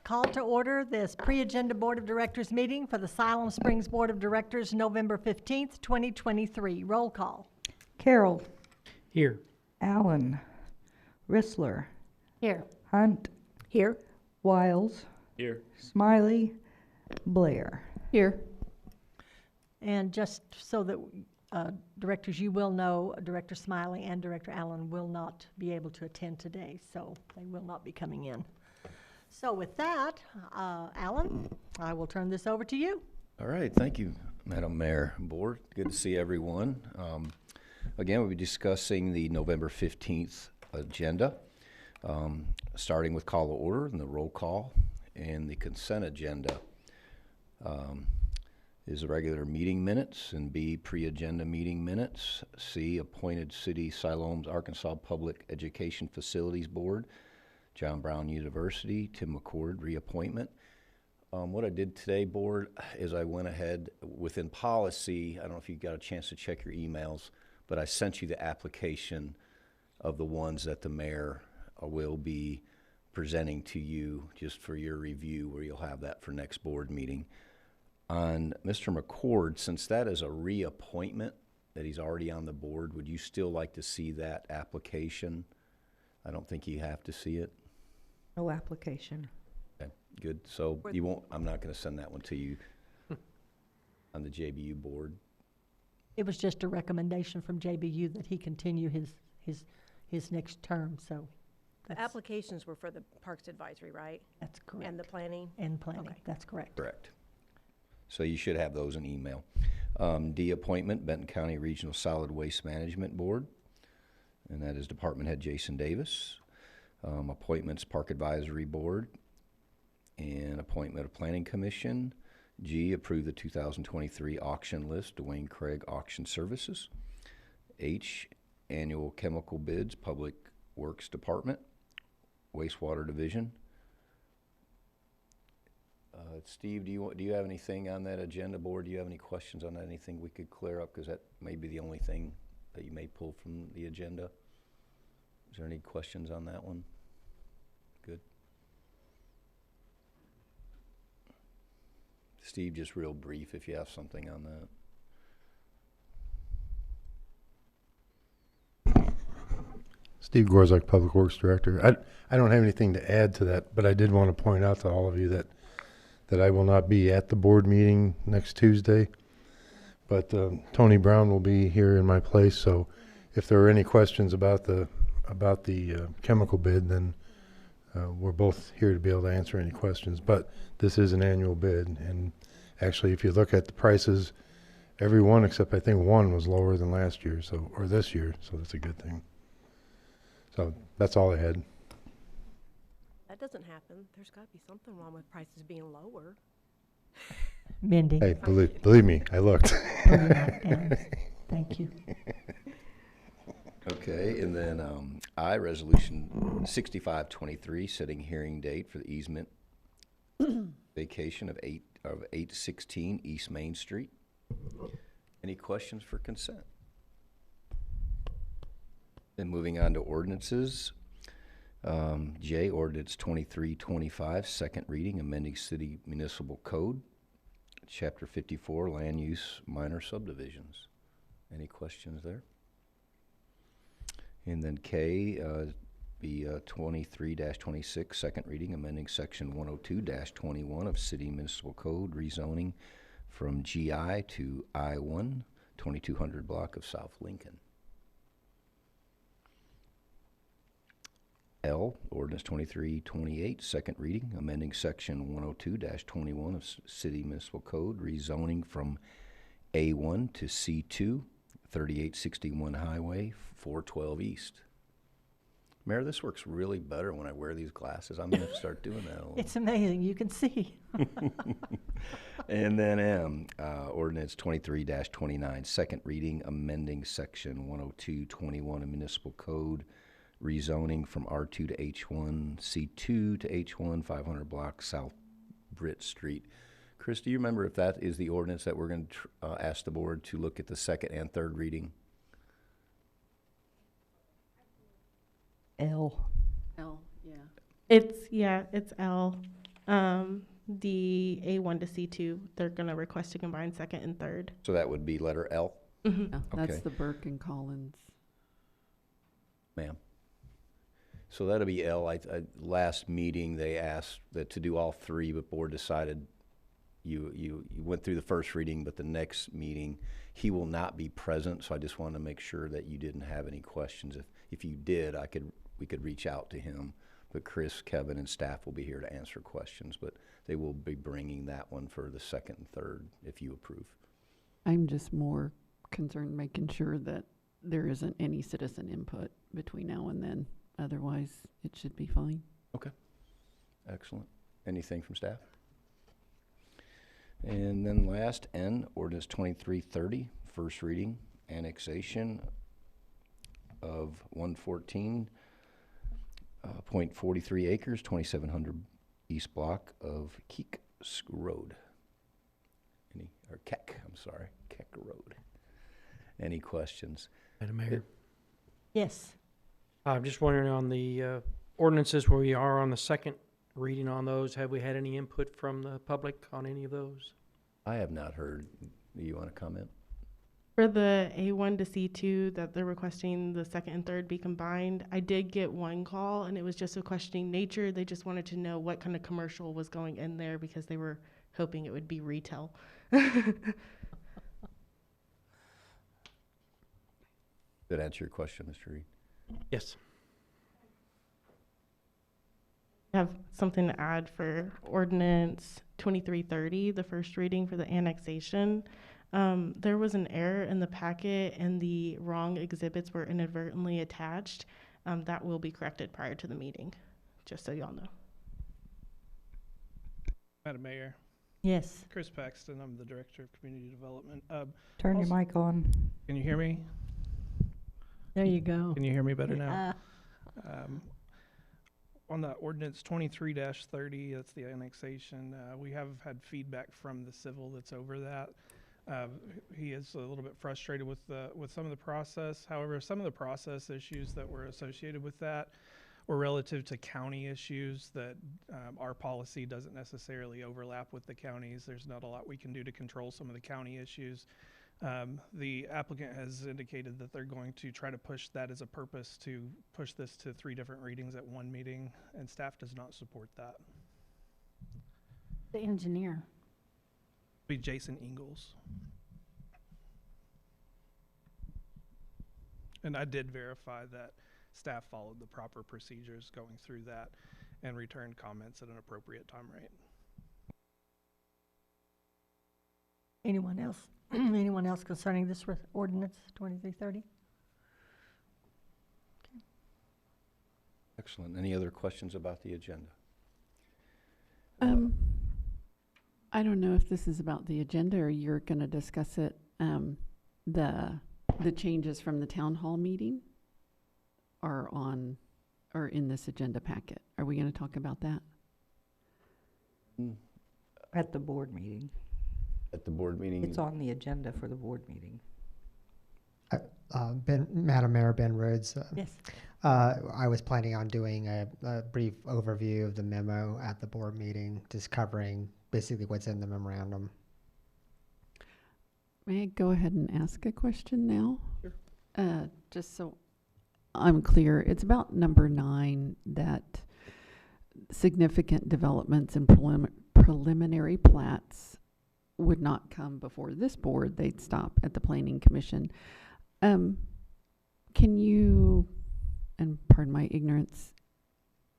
Call to order this pre-agenda Board of Directors meeting for the Siloam Springs Board of Directors, November 15th, 2023. Roll call. Carroll. Here. Allen. Rissler. Here. Hunt. Here. Wiles. Here. Smiley. Blair. Here. And just so that directors, you will know, Director Smiley and Director Allen will not be able to attend today, so they will not be coming in. So with that, Allen, I will turn this over to you. All right, thank you, Madam Mayor, Board. Good to see everyone. Again, we'll be discussing the November 15th agenda, starting with call to order and the roll call, and the consent agenda is the regular meeting minutes, and B, pre-agenda meeting minutes, C, appointed city Siloam's Arkansas Public Education Facilities Board, John Brown University, Tim McCord, reappointment. What I did today, Board, is I went ahead within policy. I don't know if you got a chance to check your emails, but I sent you the application of the ones that the mayor will be presenting to you just for your review, where you'll have that for next board meeting. On Mr. McCord, since that is a reappointment, that he's already on the board, would you still like to see that application? I don't think you have to see it. No application. Okay, good. So you won't, I'm not going to send that one to you on the JBU board. It was just a recommendation from JBU that he continue his next term, so. The applications were for the Parks Advisory, right? That's correct. And the planning? And planning, Okay. that's correct. Correct. So you should have those in email. D, appointment, Benton County Regional Solid Waste Management Board, and that is Department Head Jason Davis. Appointments, Park Advisory Board, and appointment of Planning Commission. G, approve the 2023 auction list, Dwayne Craig Auction Services. H, annual chemical bids, Public Works Department, Wastewater Division. Steve, do you have anything on that agenda, Board? Do you have any questions on that? Anything we could clear up? Because that may be the only thing that you may pull from the agenda. Is there any questions on that one? Good. Steve, just real brief if you have something on that. Steve Gorzak, Public Works Director. I don't have anything to add to that, but I did want to point out to all of you that I will not be at the board meeting next Tuesday, but Tony Brown will be here in my place. So if there are any questions about the chemical bid, then we're both here to be able to answer any questions. But this is an annual bid, and actually, if you look at the prices, every one except I think one was lower than last year, or this year. So that's a good thing. So that's all I had. That doesn't happen. There's got to be something wrong with prices being lower. Mindy. Hey, believe me, I looked. Thank you. Okay, and then I, Resolution 6523, setting hearing date for the easement vacation of 816 East Main Street. Any questions for consent? Then moving on to ordinances. J, Ordinance 2325, second reading, amending City Municipal Code, Chapter 54, Land Use Minor Subdivisions. Any questions there? And then K, be 23-26, second reading, amending Section 102-21 of City Municipal Code, rezoning from GI to I-1, 2200 block of South Lincoln. L, Ordinance 2328, second reading, amending Section 102-21 of City Municipal Code, rezoning from A1 to C2, 3861 Highway, 412 East. Mayor, this works really better when I wear these glasses. I'm going to start doing that a little. It's amazing. You can see. And then M, Ordinance 23-29, second reading, amending Section 102-21 of Municipal Code, rezoning from R2 to H1, C2 to H1, 500 block South Britt Street. Chris, do you remember if that is the ordinance that we're going to ask the board to look at the second and third reading? L. L, yeah. It's L. the A1 to C2, they're going to request to combine second and third. So that would be letter L, Yeah, that's Okay. the Burke and Collins. ma'am. So that'll be L. Last meeting, they asked that to do all three, but board decided you went through the first reading, but the next meeting, he will not be present, so I just wanted to make sure that you didn't have any questions. If you did, we could reach out to him, but Chris, Kevin, and staff will be here to answer questions, but they will be bringing that one for the second and third, if you approve. I'm just more concerned making sure that there isn't any citizen input between now and then. Otherwise, it should be fine. Excellent. Anything from staff? And then last, N, ordinance 2330, first reading, annexation of 114.43 acres, 2700 east block of Keek Road. Keck Road. Any questions? Madam Mayor, Yes. I'm just wondering on the ordinances where we are on the second reading on those, have we had any input from the public on any of those? I have not heard. Do you want to comment? For the A1 to C2 that they're requesting the second and third be combined, I did get one call and it was just a questioning nature. They just wanted to know what kind of commercial was going in there because they were hoping it would be retail. Did that answer your question, Mr. Reed? Yes. I have something to add for ordinance 2330, the first reading for the annexation. There was an error in the packet and the wrong exhibits were inadvertently attached. That will be corrected prior to the meeting, just so y'all know. Madam Mayor, Yes. Chris Paxton, I'm the Director of Community Development. Turn your Also- mic on. Can you hear me? There you go. Can you hear me better now? Uh, On the ordinance 23-30, that's the annexation, we have had feedback from the civil that's over that. He is a little bit frustrated with some of the process. However, some of the process issues that were associated with that were relative to county issues that our policy doesn't necessarily overlap with the counties. There's not a lot we can do to control some of the county issues. The applicant has indicated that they're going to try to push that as a purpose to push this to 3 different readings at one meeting, and staff does not support that. The engineer. Be Jason Ingalls. And I did verify that staff followed the proper procedures going through that and returned comments at an appropriate time rate. Anyone else? Anyone else concerning this ordinance 2330? Excellent. Any other questions about the agenda? I don't know if this is about the agenda or you're going to discuss it, the changes from the town hall meeting are in this agenda packet. Are we going to talk about that? At the board meeting. At the board meeting? It's on the agenda for the board meeting. Madam Mayor, Ben Rhodes. Yes. I was planning on doing a brief overview of the memo at the board meeting, just covering basically what's in the memorandum. May I go ahead and ask a question now? Sure. Just so I'm clear, it's about number 9, that significant developments and preliminary plats would not come before this board. They'd stop at the Planning Commission. Can you, and pardon my ignorance,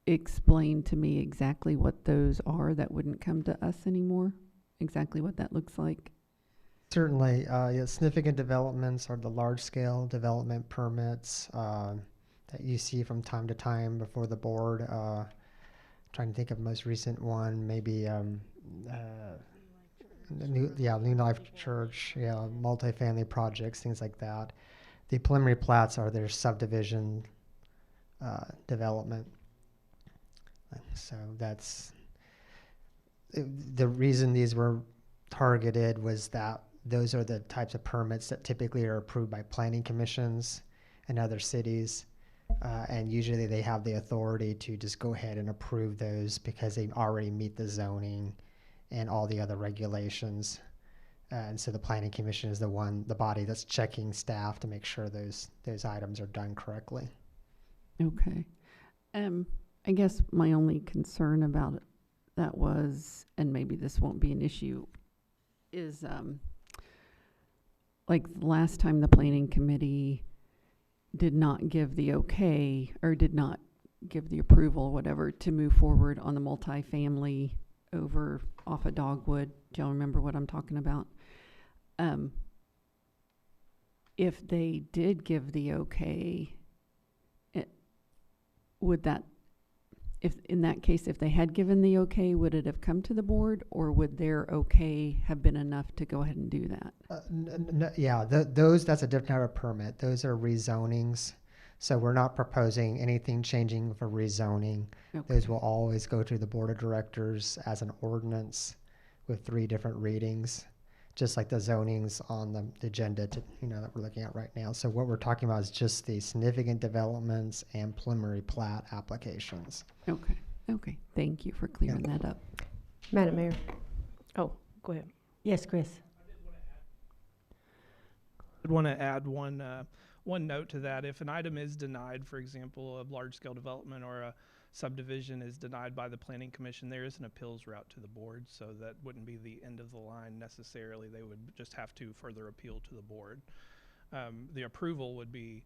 explain to me exactly what those are that wouldn't come to us anymore? Exactly what that looks like? Certainly, significant developments are the large-scale development permits that you see from time to time before the board. Trying to think of the most recent one, maybe New Life Church, multifamily projects, things like that. The preliminary plats are their subdivision development. So that's the reason these were targeted, was that those are the types of permits that typically are approved by planning commissions in other cities. And usually they have the authority to just go ahead and approve those because they already meet the zoning and all the other regulations. And so the planning commission is the body that's checking staff to make sure those items are done correctly. Okay. I guess my only concern about that was, and maybe this won't be an issue, is like last time the planning committee did not give the okay, or did not give the approval, whatever, to move forward on the multifamily over off of Dogwood. Do y'all remember what I'm talking about? If they did give the okay, would that, if in that case, if they had given the okay, would it have come to the board, or would their okay have been enough to go ahead and do that? That's a different type of permit. Those are rezonings. So we're not proposing anything changing for rezoning. Okay. Those will always go to the board of directors as an ordinance with 3 different readings, just like the zonings on the agenda that we're looking at right now. So what we're talking about is just the significant developments and preliminary plat applications. Okay. Okay. Thank you for clearing that up. Madam Mayor. Oh, go ahead. Yes, Chris? I'd want to add one note to that. If an item is denied, for example, a large-scale development or a subdivision is denied by the planning commission, there is an appeals route to the board, so that wouldn't be the end of the line necessarily. They would just have to further appeal to the board. The approval would be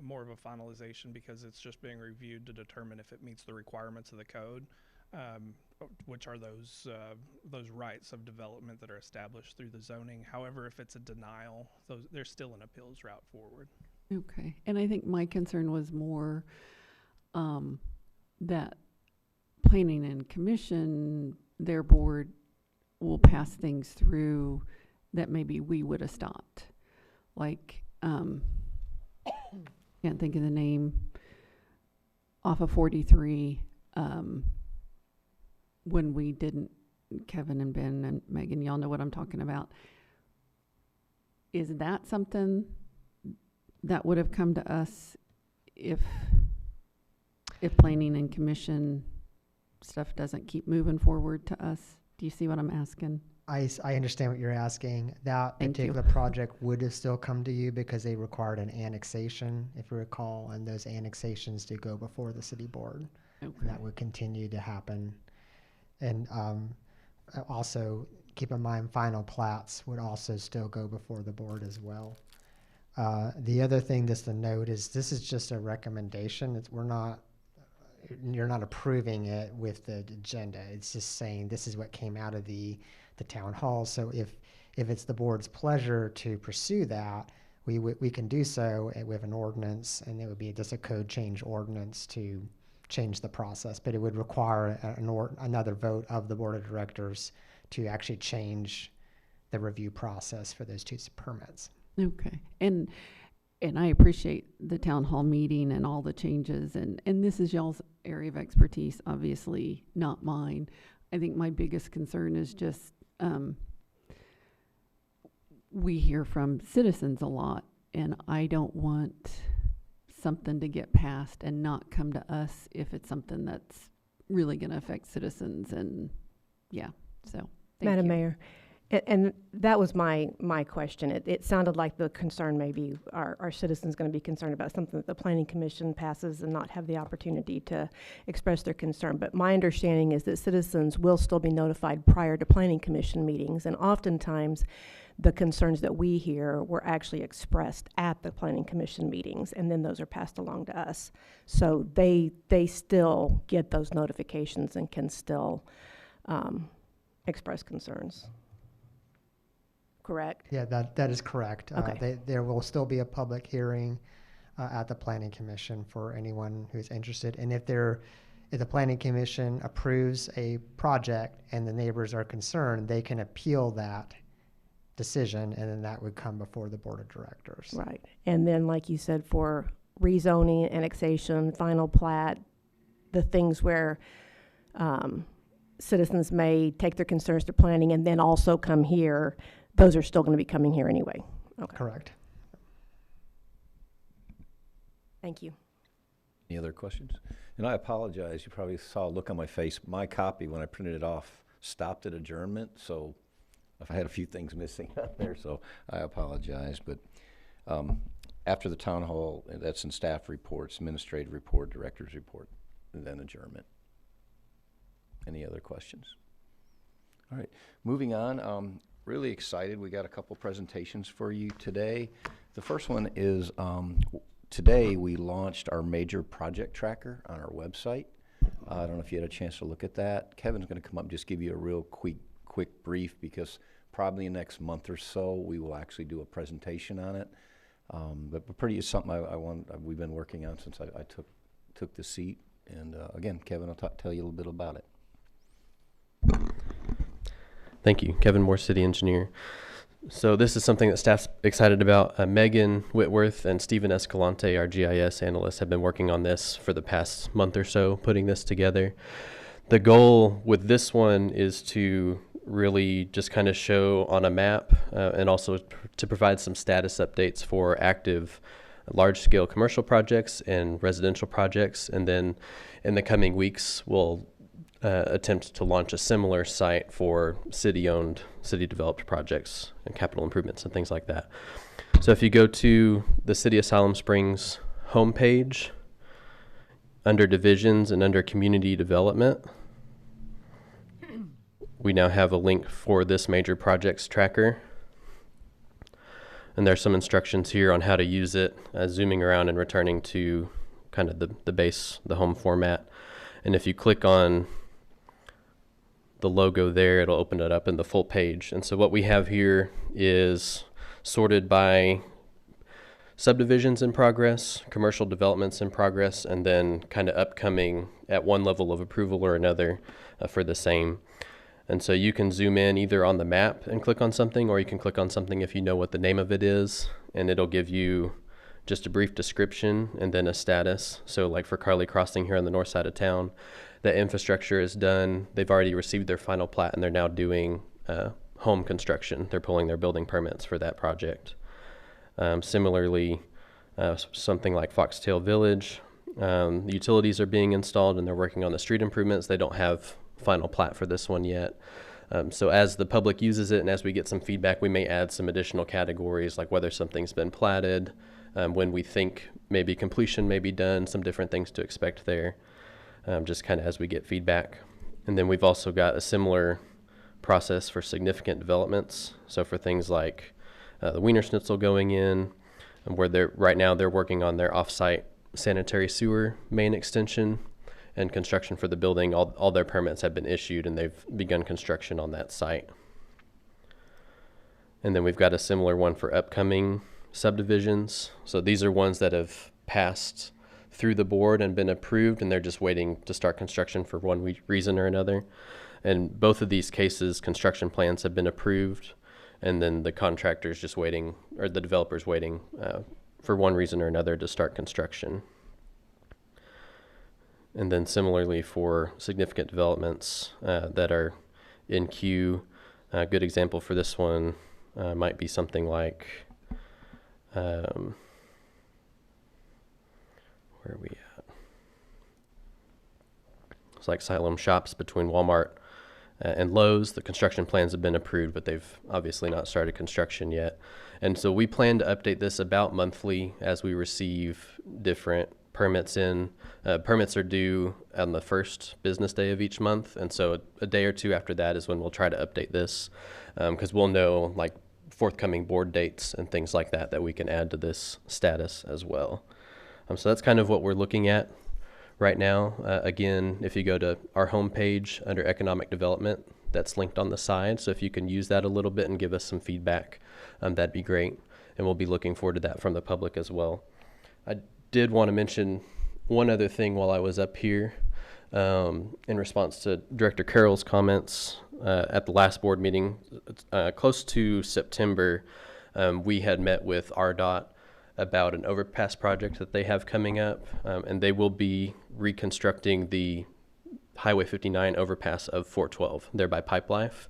more of a finalization because it's just being reviewed to determine if it meets the requirements of the code, which are those rights of development that are established through the zoning. However, if it's a denial, there's still an appeals route forward. Okay. And I think my concern was more that planning and commission, their board will pass things through that maybe we would have stopped. Like, can't think of the name, off of 43, when we didn't, Kevin and Ben and Megan, y'all know what I'm talking about. Is that something that would have come to us if planning and commission stuff doesn't keep moving forward to us? Do you see what I'm asking? I understand what you're asking. That Thank you. particular project would have still come to you because they required an annexation, if you recall, and those annexations do go before the city board. Okay. And that would continue to happen. And also keep in mind, final plats would also still go before the board as well. The other thing just to note is this is just a recommendation. You're not approving it with the agenda. It's just saying this is what came out of the town hall. So if it's the board's pleasure to pursue that, we can do so with an ordinance, and it would be just a code change ordinance to change the process. But it would require another vote of the board of directors to actually change the review process for those 2 permits. Okay. And I appreciate the town hall meeting and all the changes, and this is y'all's area of expertise, obviously not mine. I think my biggest concern is just we hear from citizens a lot, and I don't want something to get passed and not come to us if it's something that's really going to affect citizens. And yeah, so thank Madam you. Mayor, and that was my question. It sounded like the concern maybe our citizens going to be concerned about something that the planning commission passes and not have the opportunity to express their concern. But my understanding is that citizens will still be notified prior to planning commission meetings, and oftentimes the concerns that we hear were actually expressed at the planning commission meetings, and then those are passed along to us. So they still get those notifications and can still express concerns. Correct? Yeah, that is correct. Okay. There will still be a public hearing at the planning commission for anyone who's interested. And if the planning commission approves a project and the neighbors are concerned, they can appeal that decision, and then that would come before the board of directors. Right. And then, like you said, for rezoning, annexation, final plat, the things where citizens may take their concerns to planning and then also come here, those are still going to be coming here anyway. Okay. Correct. Thank you. Any other questions? And I apologize, you probably saw a look on my face. My copy, when I printed it off, stopped at adjournment, so if I had a few things missing on there, so I apologize. But after the town hall, that's in staff reports, administrative report, director's report, and then adjournment. Any other questions? All right, moving on. Really excited. We got a couple presentations for you today. The first one is today we launched our major project tracker on our website. I don't know if you had a chance to look at that. Kevin's going to come up and just give you a real quick brief, because probably next month or so we will actually do a presentation on it. But pretty is something we've been working on since I took the seat. And again, Kevin will tell you a little bit about it. Thank you. Kevin Moore, City Engineer. So this is something that staff's excited about. Megan Whitworth and Stephen Escalante, our GIS analysts, have been working on this for the past month or so, putting this together. The goal with this one is to really just kind of show on a map and also to provide some status updates for active large-scale commercial projects and residential projects. And then in the coming weeks, we'll attempt to launch a similar site for city-owned, city-developed projects and capital improvements and things like that. So if you go to the City of Siloam Springs homepage, under divisions and under community development, we now have a link for this major projects tracker. And there's some instructions here on how to use it, zooming around and returning to kind of the base, the home format. And if you click on the logo there, it'll open it up in the full page. And so what we have here is sorted by subdivisions in progress, commercial developments in progress, and then kind of upcoming at one level of approval or another for the same. And so you can zoom in either on the map and click on something, or you can click on something if you know what the name of it is, and it'll give you just a brief description and then a status. So like for Carly Crossing here on the north side of town, the infrastructure is done. They've already received their final plat and they're now doing home construction. They're pulling their building permits for that project. Similarly, something like Foxtail Village, the utilities are being installed and they're working on the street improvements. They don't have final plat for this one yet. So as the public uses it and as we get some feedback, we may add some additional categories like whether something's been platted, when we think maybe completion may be done, some different things to expect there, just kind of as we get feedback. And then we've also got a similar process for significant developments. So for things like the Wiener Schnitzel going in, and where right now they're working on their off-site sanitary sewer main extension and construction for the building. All their permits have been issued and they've begun construction on that site. And then we've got a similar one for upcoming subdivisions. So these are ones that have passed through the board and been approved, and they're just waiting to start construction for one reason or another. And both of these cases, construction plans have been approved, and then the contractor's just waiting, or the developer's waiting for one reason or another to start construction. And then similarly for significant developments that are in queue, a good example for this one might be something like, where are we at? It's like Siloam Shops between Walmart and Lowe's. The construction plans have been approved, but they've obviously not started construction yet. And so we plan to update this about monthly as we receive different permits in. Permits are due on the first business day of each month, and so a day or two after that is when we'll try to update this, because we'll know like forthcoming board dates and things like that we can add to this status as well. So that's kind of what we're looking at right now. Again, if you go to our homepage under economic development, that's linked on the side, so if you can use that a little bit and give us some feedback, that'd be great, and we'll be looking forward to that from the public as well. I did want to mention one other thing while I was up here in response to Director Carroll's comments at the last board meeting. Close to September, we had met with RDOT about an overpass project that they have coming up, and they will be reconstructing the Highway 59 overpass of 412 there by Pipe Life.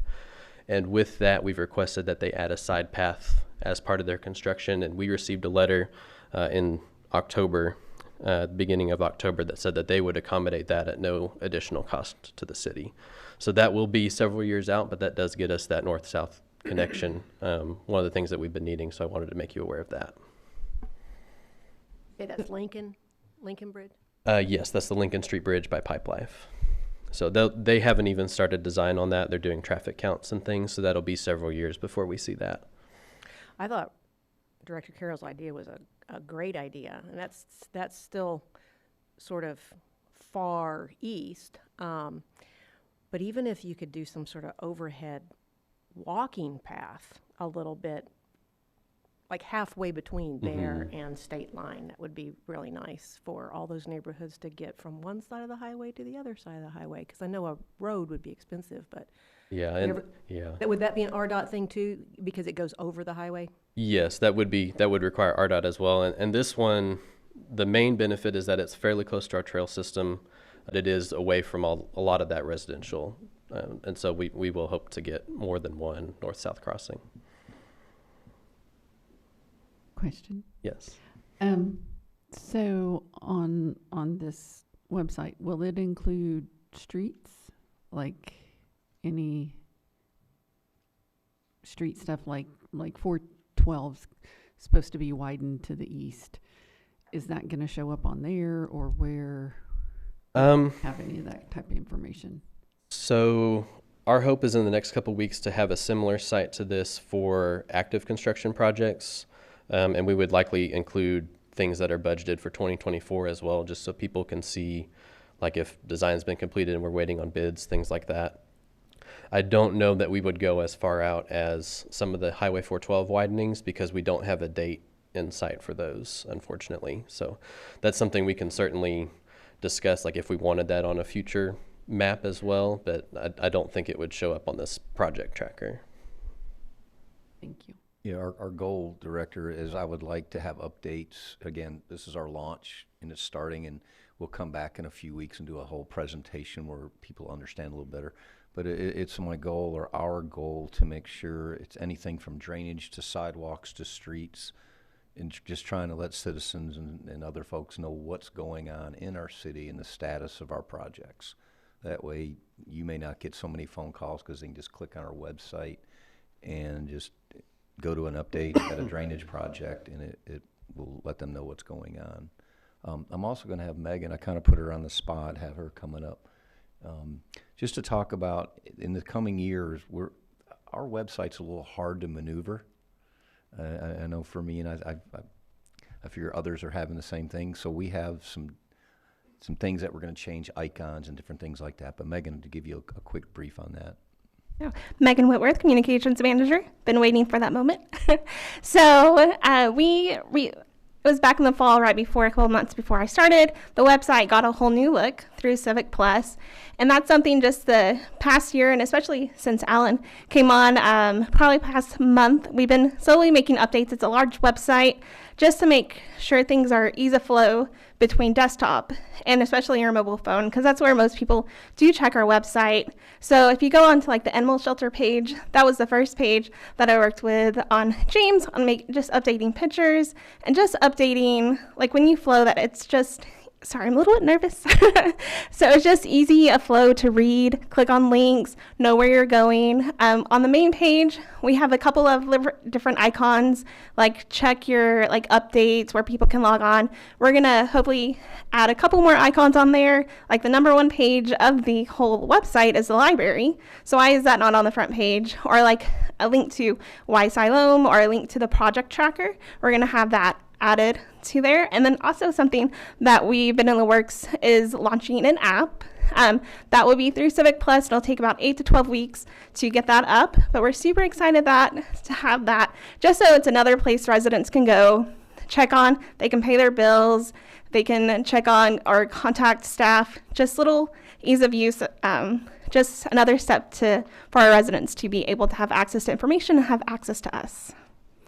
And with that, we've requested that they add a side path as part of their construction, and we received a letter in October at the beginning of October that said that they would accommodate that at no additional cost to the city. So that will be several years out, but that does get us that north-south connection. One of the things that we've been needing, so I wanted to make you aware of that. Okay, that's Lincoln Bridge? Yes, that's the Lincoln Street Bridge by Pipe Life. So they haven't even started design on that. They're doing traffic counts and things, so that'll be several years before we see that. I thought Director Carroll's idea was a great idea, and that's still sort of far east. But even if you could do some sort of overhead walking path a little bit, like halfway between there and State Line, that would be really nice for all those neighborhoods to get from one side of the highway to the other side of the highway. Because I know a road would be expensive, but Yeah, and yeah. would that be an RDOT thing too, because it goes over the highway? Yes, that would require RDOT as well. And this one, the main benefit is that it's fairly close to our trail system, but it is away from a lot of that residential. And so we will hope to get more than one north-south crossing. Question. Yes. So on this website, will it include streets, like any street stuff, like 412's supposed to be widened to the east? Is that going to show up on there, or where? Have any of that type of information? So our hope is in the next couple of weeks to have a similar site to this for active construction projects. And we would likely include things that are budgeted for 2024 as well, just so people can see, like, if design's been completed and we're waiting on bids, things like that. I don't know that we would go as far out as some of the Highway 412 widenings, because we don't have a date in sight for those, unfortunately. So that's something we can certainly discuss, like if we wanted that on a future map as well, but I don't think it would show up on this project tracker. Thank you. Yeah, our goal, Director, is I would like to have updates. Again, this is our launch and it's starting, and we'll come back in a few weeks and do a whole presentation where people understand a little better. But it's my goal, or our goal, to make sure it's anything from drainage to sidewalks to streets, and just trying to let citizens and other folks know what's going on in our city and the status of our projects. That way you may not get so many phone calls, because they can just click on our website and just go to an update at a drainage project, and it will let them know what's going on. I'm also going to have Megan, I kind of put her on the spot, have her coming up, just to talk about in the coming years. Our website's a little hard to maneuver. I know for me, and I figure others are having the same thing. So we have some things that we're going to change, icons and different things like that. But Megan, to give you a quick brief on that. Megan Whitworth, Communications Manager. Been waiting for that moment. So it was back in the fall, right before, a couple months before I started. The website got a whole new look through Civic Plus, and that's something just the past year, and especially since Alan came on, probably past month, we've been slowly making updates. It's a large website, just to make sure things are easy flow between desktop and especially your mobile phone, because that's where most people do check our website. So if you go onto like the animal shelter page, that was the first page that I worked with on James on just updating pictures and just updating, like when you flow, that it's just, sorry, I'm a little bit nervous. So it's just easy a flow to read, click on links, know where you're going. On the main page, we have a couple of different icons, like check your like updates where people can log on. We're gonna hopefully add a couple more icons on there. Like the #1 page of the whole website is the library. So why is that not on the front page? Or like a link to why Siloam, or a link to the project tracker. We're gonna have that added to there. And then also something that we've been in the works is launching an app. That will be through Civic Plus. It'll take about 8 to 12 weeks to get that up, but we're super excited to have that, just so it's another place residents can go check on. They can pay their bills, they can check on or contact staff, just little ease of use, just another step for our residents to be able to have access to information and have access to us.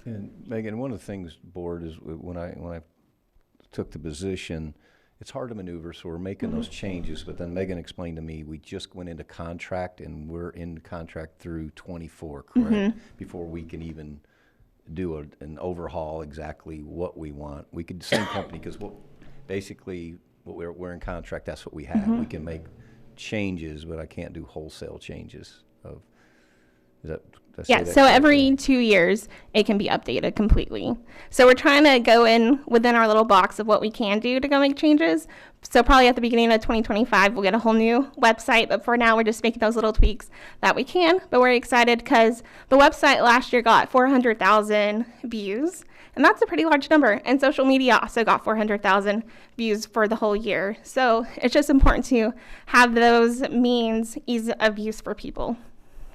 And Megan, one of the things, board, is when I took the position, it's hard to maneuver, so we're making those changes. But then Megan explained to me, we just went into contract, and we're in contract through 24, correct? Before we can even do an overhaul exactly what we want. We could, same company, because basically, what we're in contract, that's what we have. We can make changes, but I can't do wholesale changes of, did I say Yeah, that so correctly? every 2 years, it can be updated completely. So we're trying to go in within our little box of what we can do to go make changes. So probably at the beginning of 2025, we'll get a whole new website. But for now, we're just making those little tweaks that we can. But we're excited because the website last year got 400,000 views. And that's a pretty large number. And social media also got 400,000 views for the whole year. So it's just important to have those means ease of use for people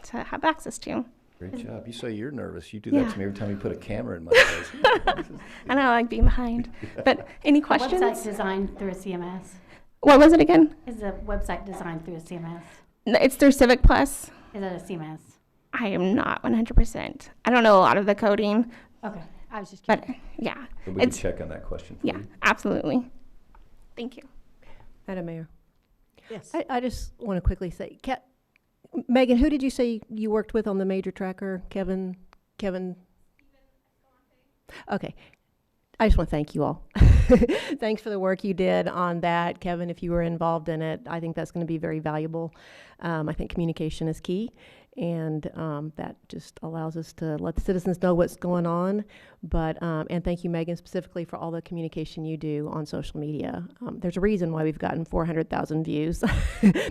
to have access to. Great job. You say you're nervous. You do that Yeah. to me every time you put a camera in my face. I know I like being behind. But any questions? Website designed through a CMS. What was it again? Is the website designed through a CMS? No, it's through Civic Plus. Is that a CMS? I am not 100%. I don't know a lot of the coding, Okay, I was just but curious. yeah, But we can it's, check on that question for yeah, you. absolutely. Thank you. Madam Mayor, Yes. I just want to quickly say, Megan, who did you say you worked with on the major tracker? Kevin? Okay. I just want to thank you all. Thanks for the work you did on that. Kevin, if you were involved in it, I think that's going to be very valuable. I think communication is key, and that just allows us to let the citizens know what's going on. But and thank you, Megan, specifically for all the communication you do on social media. There's a reason why we've gotten 400,000 views.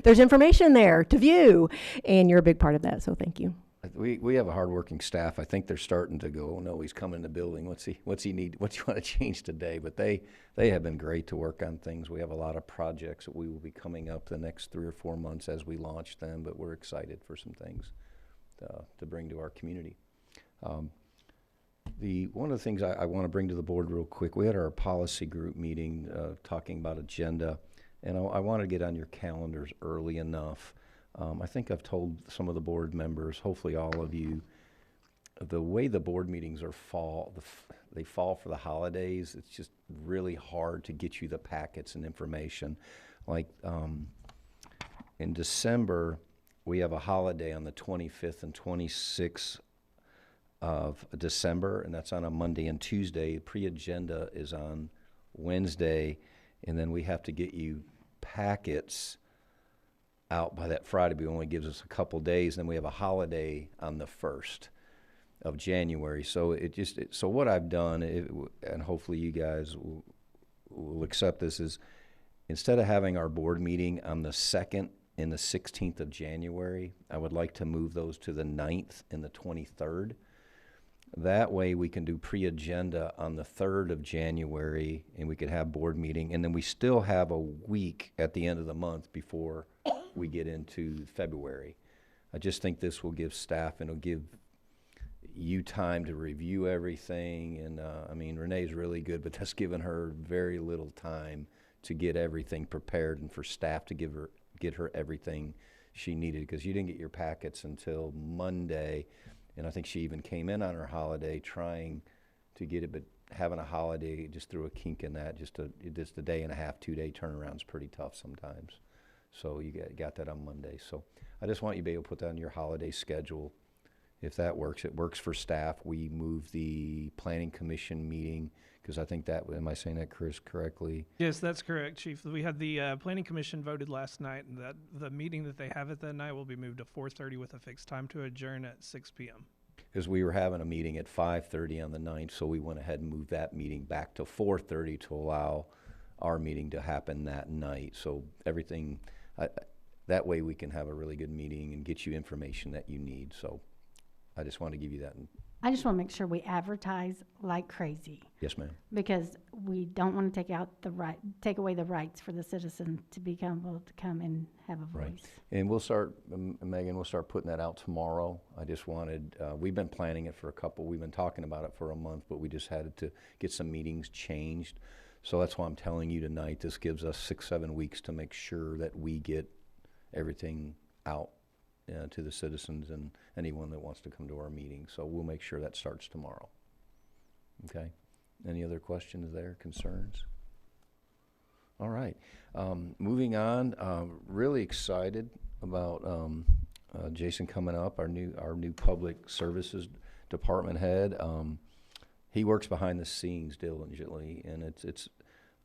There's information there to view, and you're a big part of that, so thank you. We have a hardworking staff. I think they're starting to go, oh, no, he's coming in the building. What's he need? What do you want to change today? But they have been great to work on things. We have a lot of projects that we will be coming up the next 3 or 4 months as we launch them, but we're excited for some things to bring to our community. One of the things I want to bring to the board real quick, we had our policy group meeting talking about agenda, and I want to get on your calendars early enough. I think I've told some of the board members, hopefully all of you, the way the board meetings are they fall for the holidays. It's just really hard to get you the packets and information. Like in December, we have a holiday on the 25th and 26th of December, and that's on a Monday and Tuesday. Pre-agenda is on Wednesday, and then we have to get you packets out by that Friday, but it only gives us a couple days. And then we have a holiday on the 1st of January. So so what I've done, and hopefully you guys will accept this, is instead of having our board meeting on the 2nd and the 16th of January, I would like to move those to the 9th and the 23rd. That way we can do pre-agenda on the 3rd of January, and we could have board meeting, and then we still have a week at the end of the month before we get into February. I just think this will give staff, and it'll give you time to review everything. And I mean, Renee's really good, but that's given her very little time to get everything prepared, and for staff to get her everything she needed, because you didn't get your packets until Monday. And I think she even came in on her holiday trying to get it, but having a holiday just threw a kink in that. Just a day and a half, 2-day turnaround's pretty tough sometimes. So you got that on Monday. So I just want you to be able to put that on your holiday schedule. If that works, it works for staff. We move the planning commission meeting, because I think that, am I saying that, Chris, correctly? Yes, that's correct, Chief. We had the planning commission voted last night, and that the meeting that they have at that night will be moved to 4:30 with a fixed time to adjourn at 6 p.m. Because we were having a meeting at 5:30 on the 9th, so we went ahead and moved that meeting back to 4:30 to allow our meeting to happen that night. So everything, that way we can have a really good meeting and get you information that you need. So I just want to give you that. I just want to make sure we advertise like crazy, Yes, ma'am. because we don't want to take away the rights for the citizen to be able to come and have a voice. Right. And we'll start, Megan, we'll start putting that out tomorrow. I just wanted, we've been planning it for we've been talking about it for a month, but we just had to get some meetings changed. So that's why I'm telling you tonight, this gives us 6-7 weeks to make sure that we get everything out to the citizens and anyone that wants to come to our meeting. So we'll make sure that starts tomorrow. Okay? Any other questions there, concerns? All right. Moving on, really excited about Jason coming up, our new public services department head. He works behind the scenes diligently, and it's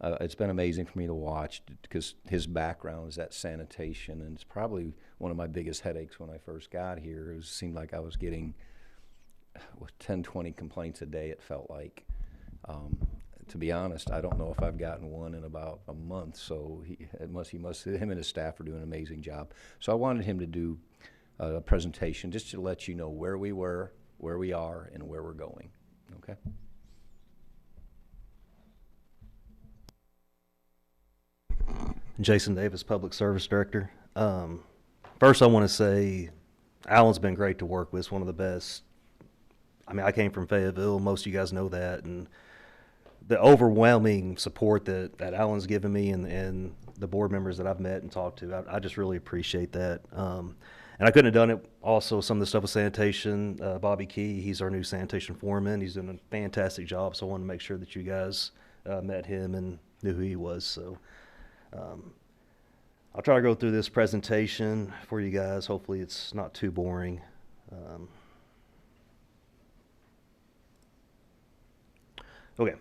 It's been amazing for me to watch because his background is that sanitation, and it's probably one of my biggest headaches when I first got here. It seemed like I was getting 10, 20 complaints a day, it felt like. To be honest, I don't know if I've gotten one in about a month, so him and his staff are doing an amazing job. So I wanted him to do a presentation just to let you know where we were, where we are, and where we're going. Okay? Jason Davis, Public Service Director. First, I want to say Alan's been great to work with. It's one of the best. I mean, I came from Fayetteville. Most of you guys know that. And the overwhelming support that Alan's given me and the board members that I've met and talked to, I just really appreciate that. And I couldn't have done it also, some of the stuff with sanitation. Bobby Key, he's our new sanitation foreman. He's doing a fantastic job, so I wanted to make sure that you guys met him and knew who he was. So I'll try to go through this presentation for you guys. Hopefully it's not too boring. Okay.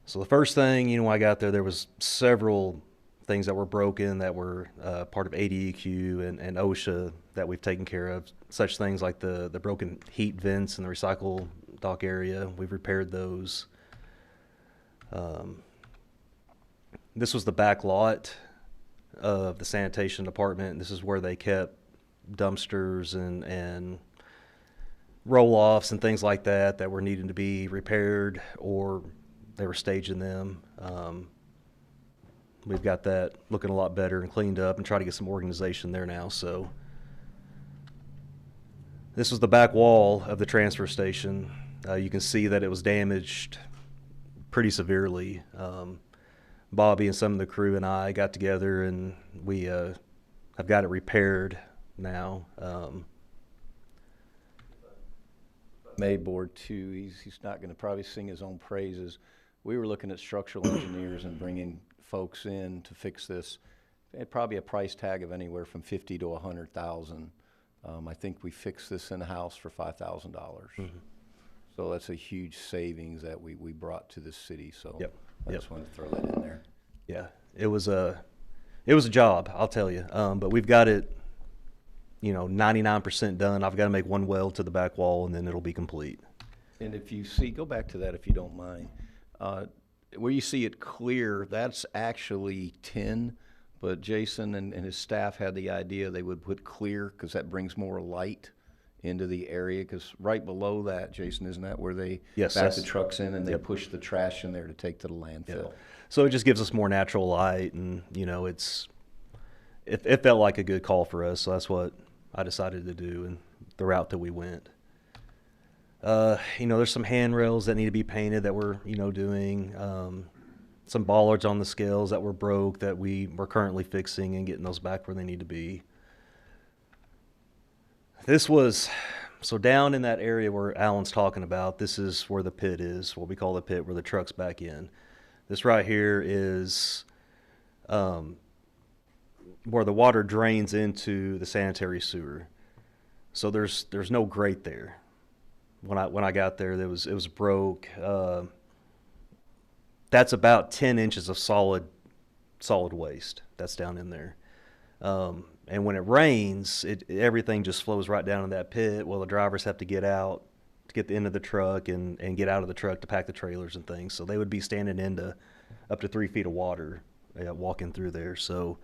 So the first thing, when I got there was several things that were broken that were part of ADEQ and OSHA that we've taken care of, such things like the broken heat vents in the recycle dock area. We've repaired those. This was the back lot of the sanitation department. This is where they kept dumpsters and roll-offs and things like that were needing to be repaired, or they were staging them. We've got that looking a lot better and cleaned up and try to get some organization there now. So this was the back wall of the transfer station. You can see that it was damaged pretty severely. Bobby and some of the crew and I got together and we have got it repaired now. May board too, he's not going to probably sing his own praises. We were looking at structural engineers and bringing folks in to fix this. It probably a price tag of anywhere from $50,000 to $100,000. I think we fixed this in house for $5,000. Mm-hmm. So that's a huge savings that we brought to the city. So yep. I just wanted to throw that in there. Yeah, it was a job, I'll tell you. But we've got it, 99% done. I've got to make one weld to the back wall and then it'll be complete. And if you see, go back to that if you don't mind. Where you see it clear, that's actually tin, but Jason and his staff had the idea they would put clear because that brings more light into the area, because right below that, Jason, isn't that where they back the trucks in and they push the trash in there to take to the landfill? Yep. So it just gives us more natural light, and it felt like a good call for us, so that's what I decided to do and the route that we went. There's some handrails that need to be painted that we're doing, some bollards on the scales that were broke that we're currently fixing and getting those back where they need to be. This was, so down in that area where Alan's talking about, this is where the pit is, what we call the pit, where the truck's back in. This right here is where the water drains into the sanitary sewer. So there's no grate there. When I got there, it was broke. That's about 10 inches of solid waste that's down in there. And when it rains, everything just flows right down in that pit. Well, the drivers have to get out to get the end of the truck and get out of the truck to pack the trailers and things. So they would be standing into up to 3 feet of water walking through there. So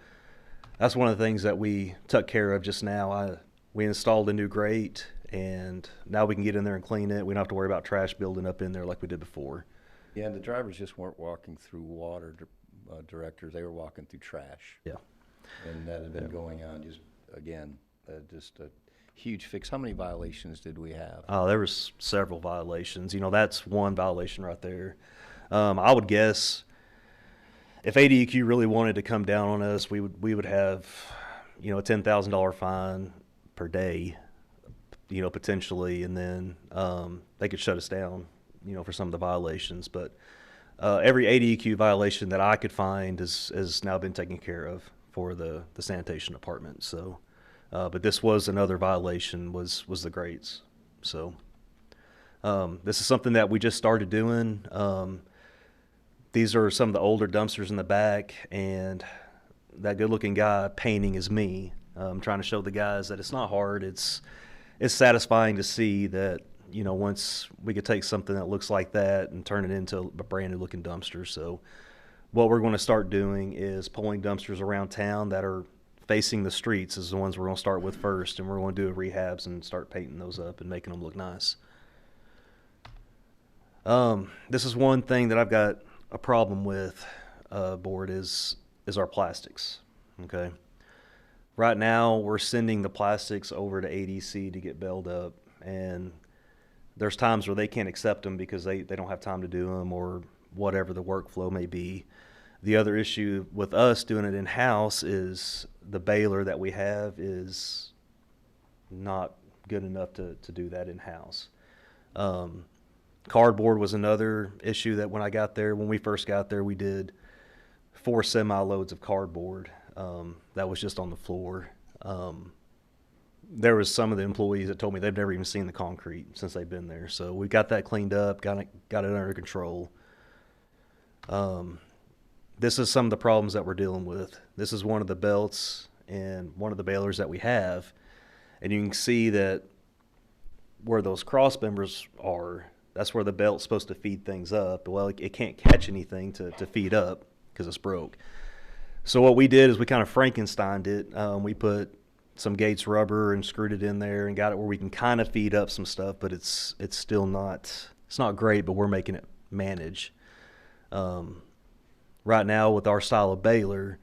that's one of the things that we took care of just now. We installed a new grate, and now we can get in there and clean it. We don't have to worry about trash building up in there like we did before. Yeah, and the drivers just weren't walking through water, directors. They were walking through trash. Yeah. And that had been going on just a huge fix. How many violations did we have? There was several violations. That's one violation right there. I would guess if ADEQ really wanted to come down on us, we would have, a $10,000 fine per day, potentially, and then they could shut us down, for some of the violations. But every ADEQ violation that I could find has now been taken care of for the sanitation department. So, but this was another violation, was the grates. So this is something that we just started doing. these are some of the older dumpsters in the back, and that good-looking guy painting is me. Trying to show the guys that it's not hard. It's satisfying to see that, you know, once we could take something that looks like that and turn it into a brand new looking dumpster. So what we're going to start doing is pulling dumpsters around town that are facing the streets is the ones we're going to start with first, and we're going to do rehabs and start painting those up and making them look nice. This is one thing that I've got a problem with, board, is our plastics. Okay. Right now, we're sending the plastics over to ADC to get baled up, and there's times where they can't accept them because they don't have time to do them or whatever the workflow may be. The other issue with us doing it in-house is the baler that we have is not good enough to do that in-house. Cardboard was another issue that when we first got there, we did 4 semi-loads of cardboard. That was just on the floor. There was some of the employees that told me they've never even seen the concrete since they've been there. So we got that cleaned up, got it under control. This is some of the problems that we're dealing with. This is one of the belts and one of the balers that we have. And you can see that where those cross members are, that's where the belt's supposed to feed things up. Well, it can't catch anything to feed up because it's broke. So what we did is we kind of Frankensteined it. We put some Gates rubber and screwed it in there and got it where we can kind of feed up some stuff, but it's still not great, but we're making it manage. Right now with our style of baler,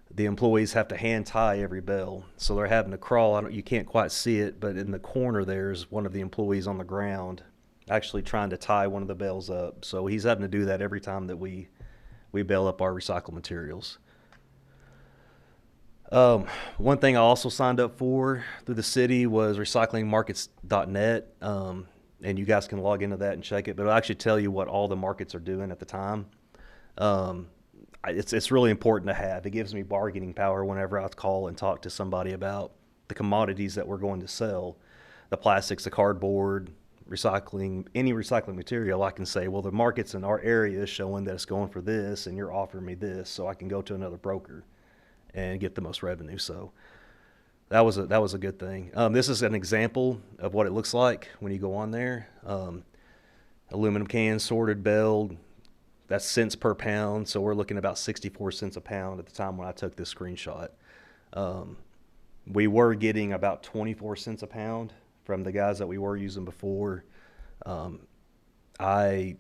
the employees have to hand tie every bale. So they're having to crawl. You can't quite see it, but in the corner there's one of the employees on the ground actually trying to tie one of the bales up. So he's having to do that every time that we bale up our recycled materials. One thing I also signed up for through the city was recyclingmarkets.net, and you guys can log into that and check it, but it'll actually tell you what all the markets are doing at the time. It's really important to have. It gives me bargaining power whenever I call and talk to somebody about the commodities that we're going to sell, the plastics, the cardboard, recycling, any recycling material. I can say, well, the markets in our area is showing that it's going for this, and you're offering me this, so I can go to another broker and get the most revenue. So that was a good thing. This is an example of what it looks like when you go on there. Aluminum cans, sorted, baled, that's cents per pound. So we're looking about 64 cents a pound at the time when I took this screenshot. We were getting about 24 cents a pound from the guys that we were using before. I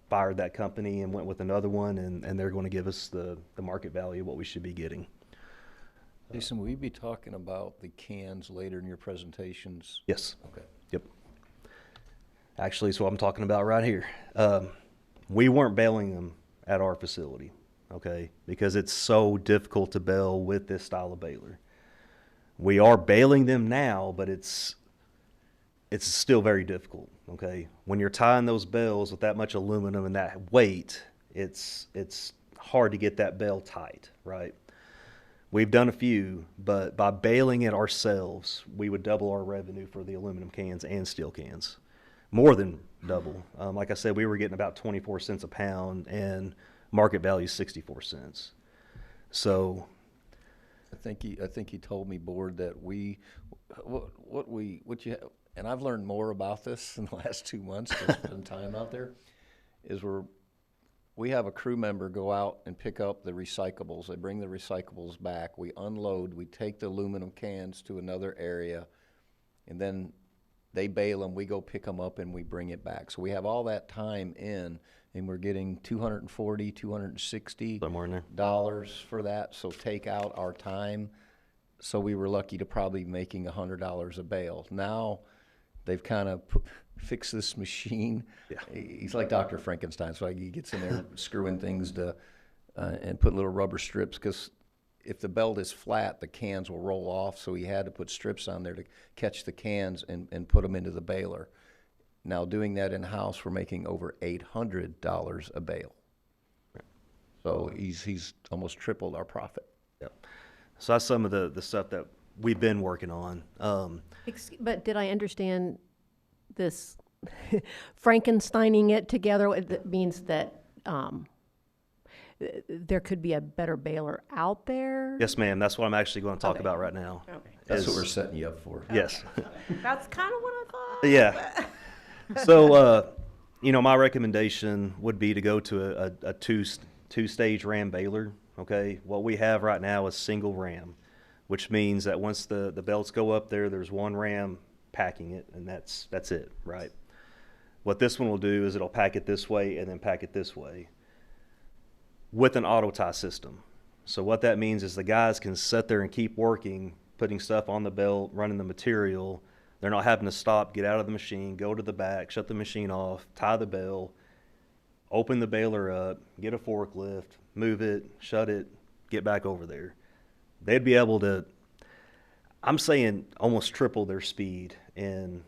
fired that company and went with another one, and they're going to give us the market value of what we should be getting. Jason, will you be talking about the cans later in your presentations? Yes. Okay. Yep. Actually, it's what I'm talking about right here. We weren't baling them at our facility, okay, because it's so difficult to bale with this style of baler. We are baling them now, but it's still very difficult, okay? When you're tying those bales with that much aluminum and that weight, it's hard to get that bale tight, right? We've done a few, but by baling it ourselves, we would double our revenue for the aluminum cans and steel cans. More than double. Like I said, we were getting about 24 cents a pound, and market value is 64 cents. So I think he told me, board, that and I've learned more about this in the last 2 months to spend time out there, is we have a crew member go out and pick up the recyclables. They bring the recyclables back. We unload. We take the aluminum cans to another area, and then they bale them. We go pick them up, and we bring it back. So we have all that time in, and we're getting $240, $260 for that. So take out our time. So we were lucky to probably making $100 a bale. Now they've kind of fixed this machine. Yeah. He's like Dr. Frankenstein, so he gets in there screwing things and put little rubber strips, because if the belt is flat, the cans will roll off. So he had to put strips on there to catch the cans and put them into the baler. Now doing that in-house, we're making over $800 a bale. So he's almost tripled our profit. Yep. So that's some of the stuff that we've been working on. But did I understand this Frankensteining it together? That means that there could be a better baler out there? Yes, ma'am. That's what I'm actually going to talk Okay. about right now. Okay. That's what is- we're setting you up for. Yes. That's kind of what I thought. Yeah. So, my recommendation would be to go to a two-stage ram baler. Okay. What we have right now is single ram, which means that once the belts go up there, there's one ram packing it, and that's it, right? What this one will do is it'll pack it this way and then pack it this way with an auto tie system. So what that means is the guys can sit there and keep working, putting stuff on the belt, running the material. They're not having to stop, get out of the machine, go to the back, shut the machine off, tie the bell, open the baler up, get a forklift, move it, shut it, get back over there. They'd be able to, I'm saying, almost triple their speed in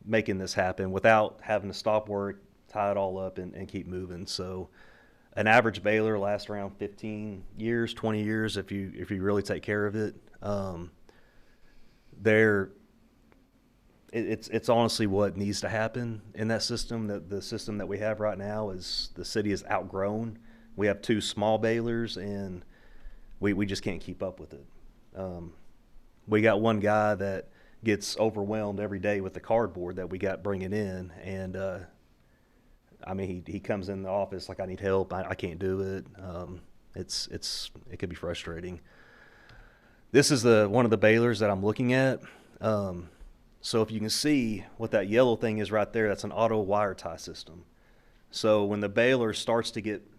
making this happen without having to stop work, tie it all up, and keep moving. So an average baler lasts around 15 years, 20 years if you really take care of it. It's honestly what needs to happen in that system. The system that we have right now is the city is outgrown. We have 2 small balers, and we just can't keep up with it. We got one guy that gets overwhelmed every day with the cardboard that we got bringing in, and he comes in the office like, I need help, I can't do it. It could be frustrating. This is one of the balers that I'm looking at. So if you can see what that yellow thing is right there, that's an auto wire tie system. So when the baler starts to get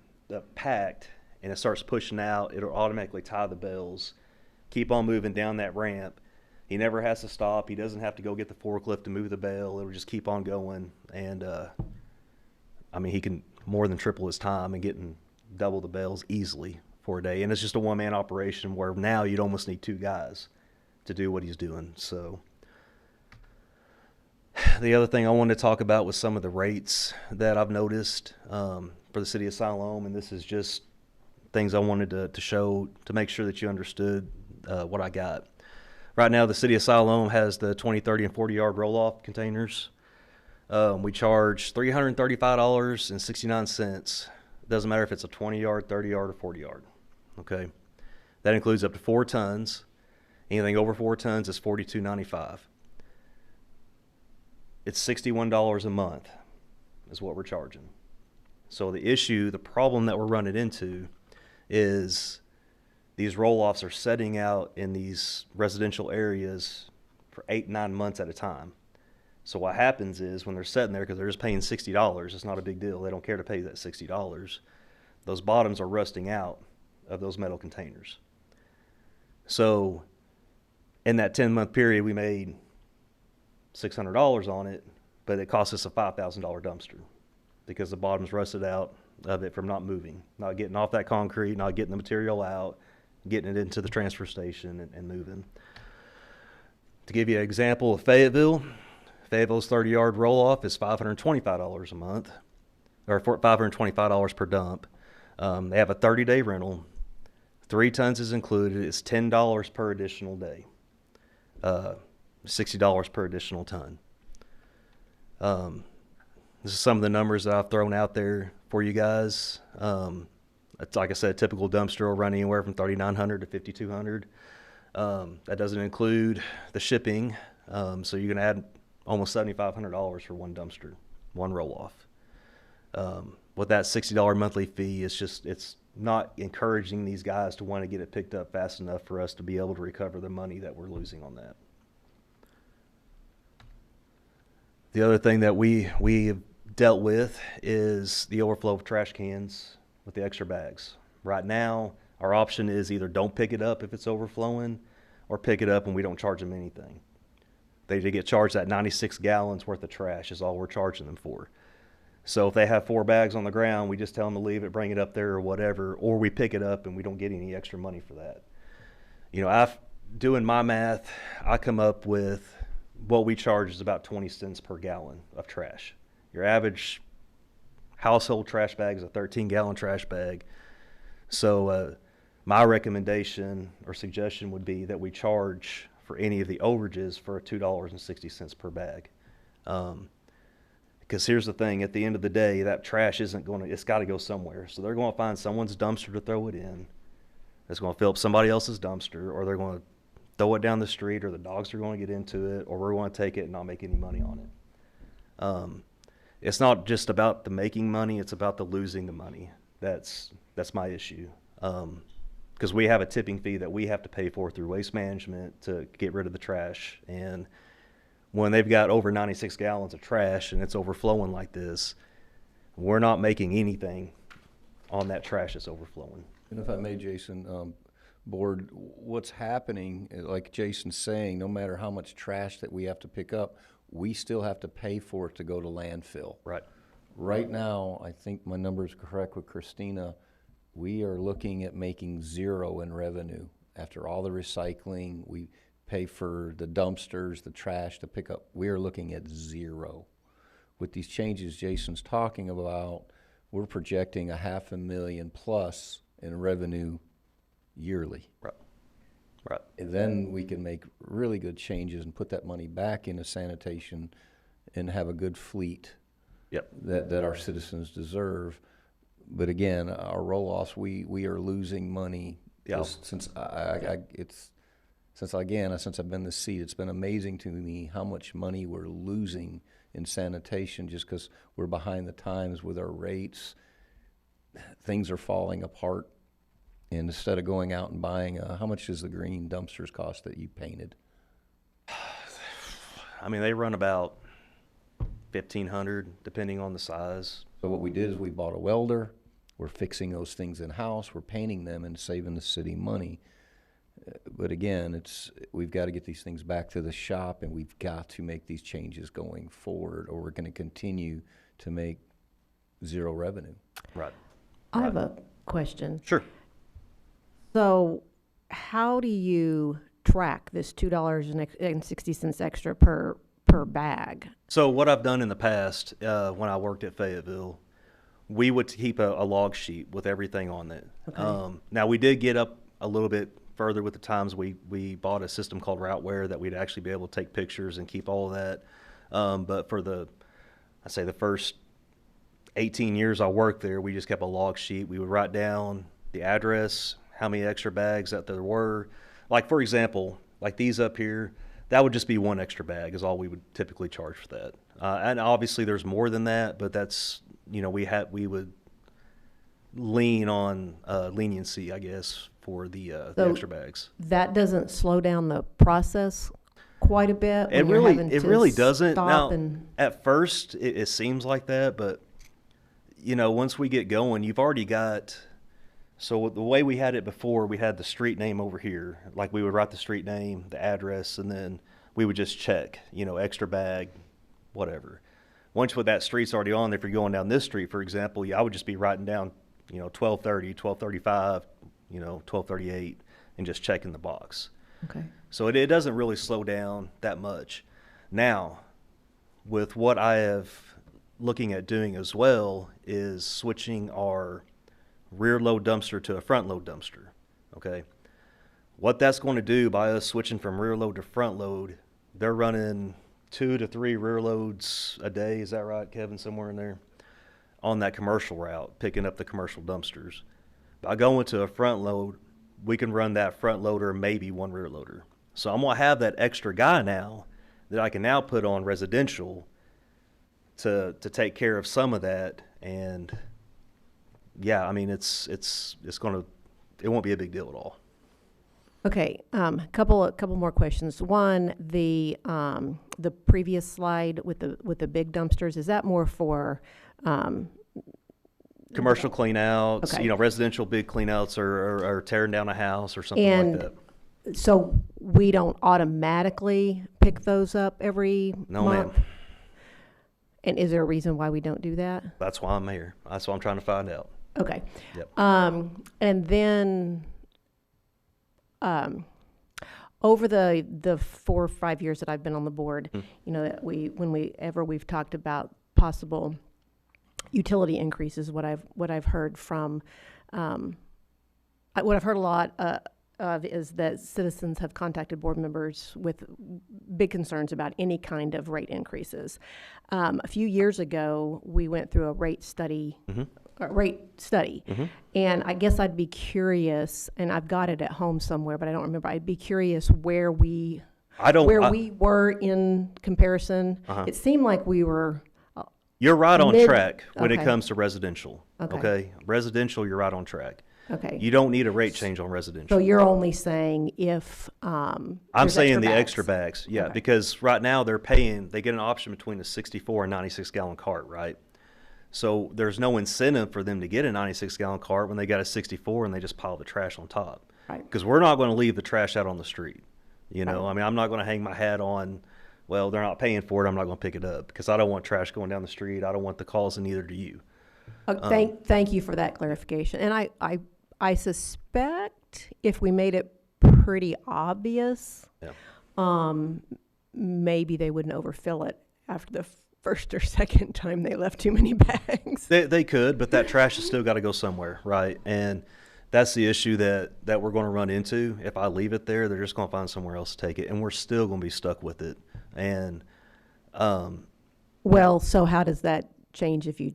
packed and it starts pushing out, it'll automatically tie the bells, keep on moving down that ramp. He never has to stop. He doesn't have to go get the forklift to move the bell. It'll just keep on going. And, he can more than triple his time and getting double the bells easily for a day. And it's just a one-man operation where now you'd almost need 2 guys to do what he's doing. So the other thing I wanted to talk about was some of the rates that I've noticed for the city of Siloam. And this is just things I wanted to show to make sure that you understood what I got. Right now, the city of Siloam has the 20, 30, and 40-yard roll-off containers. We charge $335.69. Doesn't matter if it's a 20-yard, 30-yard, or 40-yard. Okay, that includes up to 4 tons. Anything over 4 tons is $42.95. It's $61 a month is what we're charging. So the problem that we're running into is these roll-offs are setting out in these residential areas for 8-9 months at a time. So what happens is when they're sitting there, because they're just paying $60, it's not a big deal. They don't care to pay that $60. Those bottoms are rusting out of those metal containers. So in that 10-month period, we made $600 on it, but it cost us a $5,000 dumpster because the bottom's rusted out of it from not moving, not getting off that concrete, not getting the material out, getting it into the transfer station and moving. To give you an example of Fayetteville's 30-yard roll-off is $525 a month, or $525 per dump. They have a 30-day rental. 3 tons is included. It's $10 per additional day, $60 per additional ton. This is some of the numbers that I've thrown out there for you guys. It's like I said, a typical dumpster will run anywhere from $3,900 to $5,200. That doesn't include the shipping, so you're going to add almost $7,500 for one dumpster, one roll-off. With that $60 monthly fee, it's not encouraging these guys to want to get it picked up fast enough for us to be able to recover the money that we're losing on that. The other thing that we have dealt with is the overflow of trash cans with the extra bags. Right now, our option is either don't pick it up if it's overflowing, or pick it up and we don't charge them anything. They get charged that 96 gallons worth of trash is all we're charging them for. So if they have 4 bags on the ground, we just tell them to leave it, bring it up there or whatever, or we pick it up and we don't get any extra money for that. Doing my math, I come up with what we charge is about 20 cents per gallon of trash. Your average household trash bag is a 13-gallon trash bag. So my recommendation or suggestion would be that we charge for any of the overages for $2.60 per bag. Because here's the thing, at the end of the day, that trash isn't going to, it's got to go somewhere. So they're going to find someone's dumpster to throw it in. It's going to fill up somebody else's dumpster, or they're going to throw it down the street, or the dogs are going to get into it, or we're going to take it and not make any money on it. It's not just about the making money, it's about the losing the money. That's my issue. Because we have a tipping fee that we have to pay for through waste management to get rid of the trash. And when they've got over 96 gallons of trash and it's overflowing like this, we're not making anything on that trash that's overflowing. And if I may, Jason, board, what's happening, like Jason's saying, no matter how much trash that we have to pick up, we still have to pay for it to go to landfill. Right. Right now, I think my number is correct with Christina, we are looking at making zero in revenue. After all the recycling, we pay for the dumpsters, the trash to pick up, we are looking at zero. With these changes Jason's talking about, we're projecting $500,000 plus in revenue yearly. Right. Right. And then we can make really good changes and put that money back into sanitation and have a good fleet. Yep. That our citizens deserve. But again, our roll-offs, we are losing money. Yeah. Just since since I've been in this seat, it's been amazing to me how much money we're losing in sanitation just because we're behind the times with our rates. Things are falling apart. And instead of going out and buying, how much does the green dumpsters cost that you painted? I mean, they run about $1,500 depending on the size. So what we did is we bought a welder. We're fixing those things in-house. We're painting them and saving the city money. But again, we've got to get these things back to the shop, and we've got to make these changes going forward, or we're going to continue to make zero revenue. Right. I have a question. Sure. So how do you track this $2.60 extra per bag? So what I've done in the past, when I worked at Fayetteville, we would keep a log sheet with everything on it. Okay. Now we did get up a little bit further with the times. We bought a system called Routeware that we'd actually be able to take pictures and keep all of that. But for the first 18 years I worked there, we just kept a log sheet. We would write down the address, how many extra bags that there were. Like, for example, like these up here, that would just be one extra bag is all we would typically charge for that. And obviously there's more than that, but that's, we would lean on leniency, I guess, for the extra bags. That doesn't slow down the process quite a bit? It really doesn't. Now, at first it seems like that, but once we get going, you've already got. So the way we had it before, we had the street name over here. Like we would write the street name, the address, and then we would just check, extra bag, whatever. Once that street's already on there, if you're going down this street, for example, I would just be writing down, 1230, 1235, 1238, and just checking the box. Okay. So it doesn't really slow down that much. Now, with what I have looking at doing as well is switching our rear load dumpster to a front load dumpster. Okay. What that's going to do by us switching from rear load to front load, they're running 2 to 3 rear loads a day. Is that right, Kevin? Somewhere in there on that commercial route, picking up the commercial dumpsters. By going to a front load, we can run that front loader, maybe one rear loader. So I'm going to have that extra guy now that I can now put on residential to take care of some of that. And yeah, I mean, it won't be a big deal at all. Okay, couple more questions. One, the previous slide with the big dumpsters, is that more for commercial cleanouts? Okay. Residential big cleanouts or tearing down a house or something like that. So we don't automatically pick those up every No, month? ma'am. And is there a reason why we don't do that? That's why I'm here. That's what I'm trying to find out. Okay. Yep. And then over the 4 or 5 years that I've been on the board, that we've talked about possible utility increases, what I've heard from what I've heard a lot is that citizens have contacted board members with big concerns about any kind of rate increases. A few years ago, we went through a rate study, and I guess I'd be curious, and I've got it at home somewhere, but I don't remember. I'd be curious where we were in comparison. It seemed like we were. You're right on track when it Okay. comes to residential. Okay. Residential, you're right on track. Okay. You don't need a rate change on residential. So you're only saying if I'm there's saying extra the bags. extra bags, yeah, Okay. because right now they get an option between a 64 and 96 gallon cart, right? So there's no incentive for them to get a 96 gallon cart when they got a 64 and they just pile the trash on top. Right. Because we're not going to leave the trash out on the street. You know, Right. I mean, I'm not going to hang my hat on, well, they're not paying for it, I'm not going to pick it up, because I don't want trash going down the street. I don't want the calls, and neither do you. Thank you for that clarification. And I suspect if we made it pretty obvious, maybe they wouldn't overfill it after the first or second time they left too many bags. They could, but that trash has still got to go somewhere, right? And that's the issue that we're going to run into. If I leave it there, they're just going to find somewhere else to take it, and we're still going to be stuck with it. And Well, so how does that change if you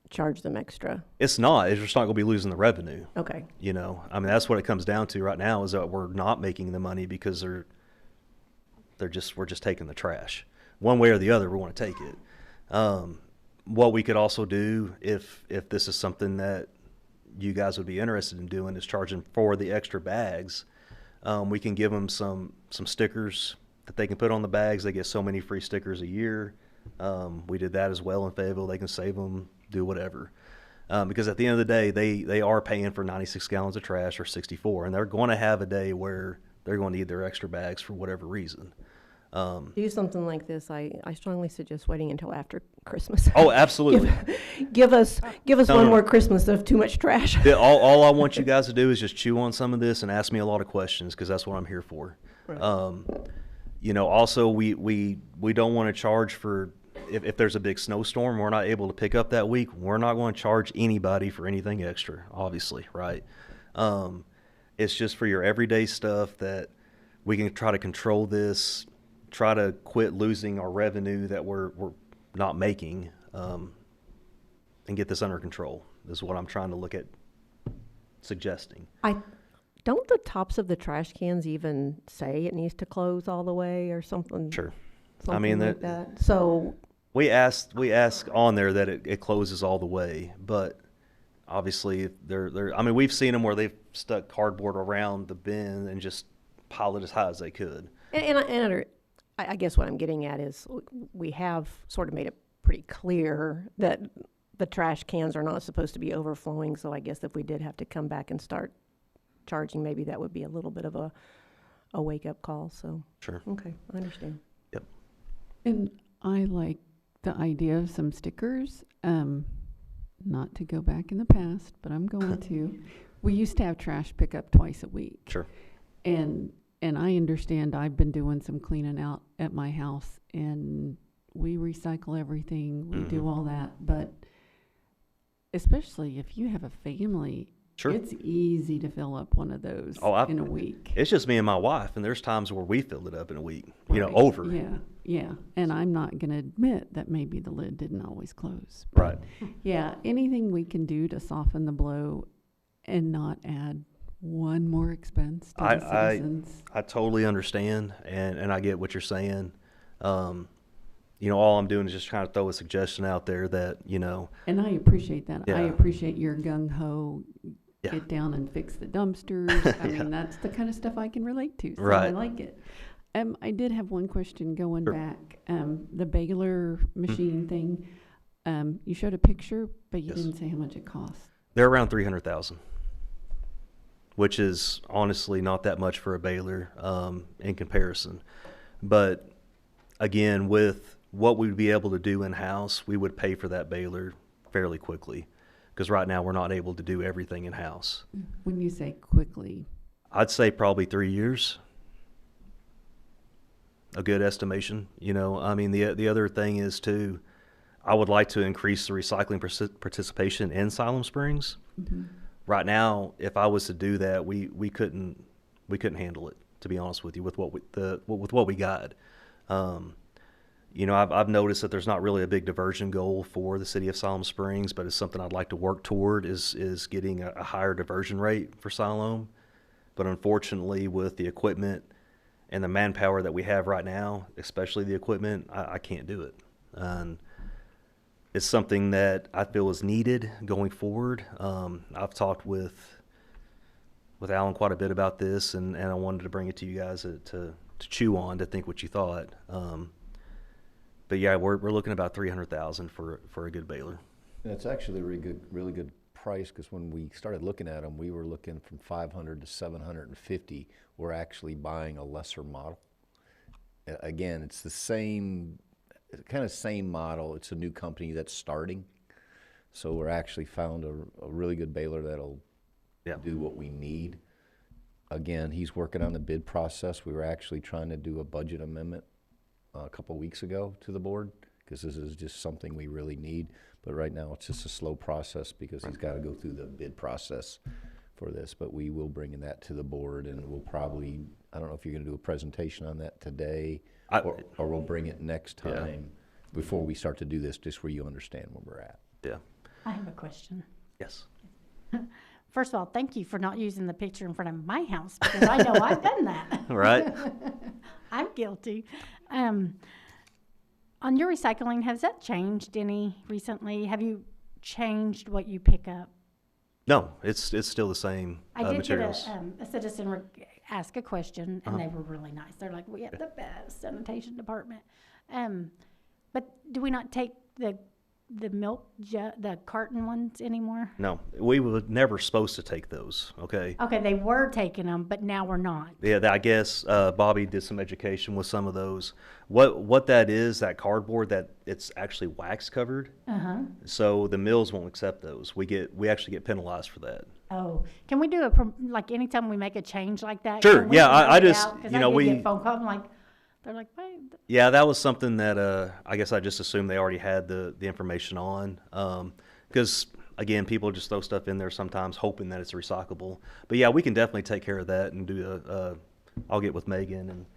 charge them extra? it's not. It's just not going to be losing the revenue. Okay. You know, I mean, that's what it comes down to right now, is that we're not making the money because we're just taking the trash. One way or the other, we want to take it. What we could also do, if this is something that you guys would be interested in doing, is charging for the extra bags. We can give them some stickers that they can put on the bags. They get so many free stickers a year. We did that as well in Fayetteville. They can save them, do whatever. Because at the end of the day, they are paying for 96 gallons of trash or 64, and they're going to have a day where they're going to need their extra bags for whatever reason. Do something like this. I strongly suggest waiting until after Christmas. Oh, absolutely. Give us No, one no. more Christmas of too much trash. All I want you guys to do is just chew on some of this and ask me a lot of questions, because that's what I'm here for. Right. You know, also we don't want to charge for, if there's a big snowstorm, we're not able to pick up that week, we're not going to charge anybody for anything extra, obviously, right? It's just for your everyday stuff that we can try to control this, try to quit losing our revenue that we're not making, and get this under control, is what I'm trying to look at suggesting. Don't the tops of the trash cans even say it needs to close all the way or something? Sure. Something mean, like that. So We ask on there that it closes all the way, but obviously I mean, we've seen them where they've stuck cardboard around the bin and just piled it as high as they could. and I guess what I'm getting at is we have sort of made it pretty clear that the trash cans are not supposed to be overflowing. So I guess if we did have to come back and start charging, maybe that would be a little bit of a wake-up call. So Sure. Okay, I understand. Yep. And I like the idea of some stickers. Not to go back in the past, but I'm going to. We used to have trash pickup twice a week. Sure. And I understand, I've been doing some cleaning out at my house, and we recycle everything, we do all that, but especially if you have a family, Sure. it's easy to fill up one of those in a week. It's just me and my wife, and there's times where we filled it up in a week, you know, Right. over. Yeah. And I'm not going to admit that maybe the lid didn't always close. Right. Yeah, anything we can do to soften the blow and not add one more expense to the citizens. I totally understand, and I get what you're saying. You know, all I'm doing is just trying to throw a suggestion out there that, you know. And I appreciate that. I Yeah. appreciate your gung-ho, Yeah. get down and fix the dumpsters. I mean, that's the kind of stuff I can relate to, so I Right. like it. I did have one question going Sure. back. The baler machine thing, you showed a picture, but you Yes. didn't say how much it cost. They're around 300,000, which is honestly not that much for a baler in comparison. But again, with what we'd be able to do in-house, we would pay for that baler fairly quickly, because right now we're not able to do everything in-house. When you say quickly, I'd say probably 3 years. A good estimation, you know. I mean, the other thing is too, I would like to increase the recycling participation in Siloam Springs. Right now, if I was to do that, we couldn't handle it, to be honest with you, with what we got. You know, I've noticed that there's not really a big diversion goal for the city of Siloam Springs, but it's something I'd like to work toward is getting a higher diversion rate for Siloam. But unfortunately, with the equipment and the manpower that we have right now, especially the equipment, I can't do it. And it's something that I feel is needed going forward. I've talked with Alan quite a bit about this, and I wanted to bring it to you guys to chew on, to think what you thought. But yeah, we're looking about $300,000 for a good baler. And it's actually a really good price, because when we started looking at them, we were looking from 500 to 750. We're actually buying a lesser model. Again, it's the same model. It's a new company that's starting, so we're actually found a really good baler that'll do what we need. Again, he's working on the bid process. We were actually trying to do a budget amendment a couple weeks ago to the board, because this is just something we really need. But right now it's just a slow process because he's got to go through the bid process for this. But we will bring that to the board, and we'll probably, I don't know if you're going to do a presentation on that today, or we'll bring it next time before we start to do this, just where you understand where we're at. Yeah. I have a question. Yes. First of all, thank you for not using the picture in front of my house, because I know I've done that. Right. I'm guilty. On your recycling, has that changed any recently? Have you changed what you pick up? No, it's still the same materials. I did get a citizen ask a question, and they were really nice. They're like, "We have the best sanitation department." But do we not take the milk the carton ones anymore? No, we were never supposed to take those. Okay. Okay, they were taking them, but now we're not. Yeah, I guess Bobby did some education with some of those. What that is, that cardboard, that it's actually wax covered. So the mills won't accept those. We actually get penalized for that. Oh, can we do like anytime we make a change like that? Sure. can we Yeah, I put it just out? 'Cause you I know did we get phone call. I'm like, they're like, wait. Yeah, that was something that I guess I just assumed they already had the information on. Because again, people just throw stuff in there sometimes hoping that it's recyclable. But yeah, we can definitely take care of that and do I'll get with Megan and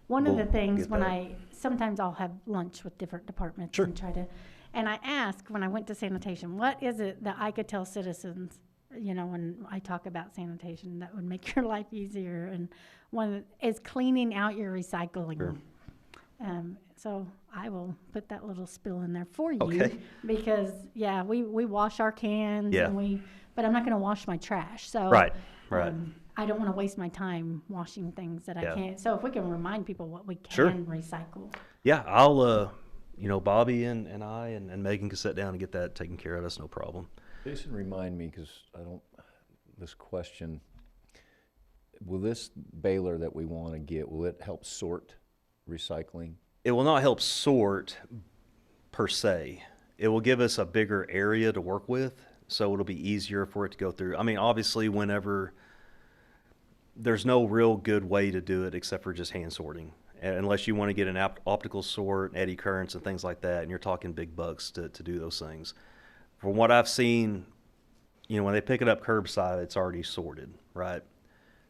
One of we'll the things get when that. sometimes I'll have lunch with different departments Sure. and and I ask when I went to sanitation, what is it that I could tell citizens, when I talk about sanitation that would make your life easier? And one is cleaning out your recycling. Sure. So I will put that little spill in there for you. Okay. Because, we wash our cans Yeah. but I'm not going to wash my trash. So Right. I don't want to waste my time washing things that I Yeah. can't. So if we can remind people what we can Sure. recycle. Yeah, I'll Bobby and I and Megan can sit down and get that taken care of. That's no problem. Jason, remind me, because this question, will this baler that we want to get, will it help sort recycling? It will not help sort per se. It will give us a bigger area to work with, so it'll be easier for it to go through. I mean, obviously, whenever there's no real good way to do it except for just hand sorting, unless you want to get an optical sort, eddy currents, and things like that, and you're talking big bucks to do those things. From what I've seen, when they pick it up curbside, it's already sorted, right?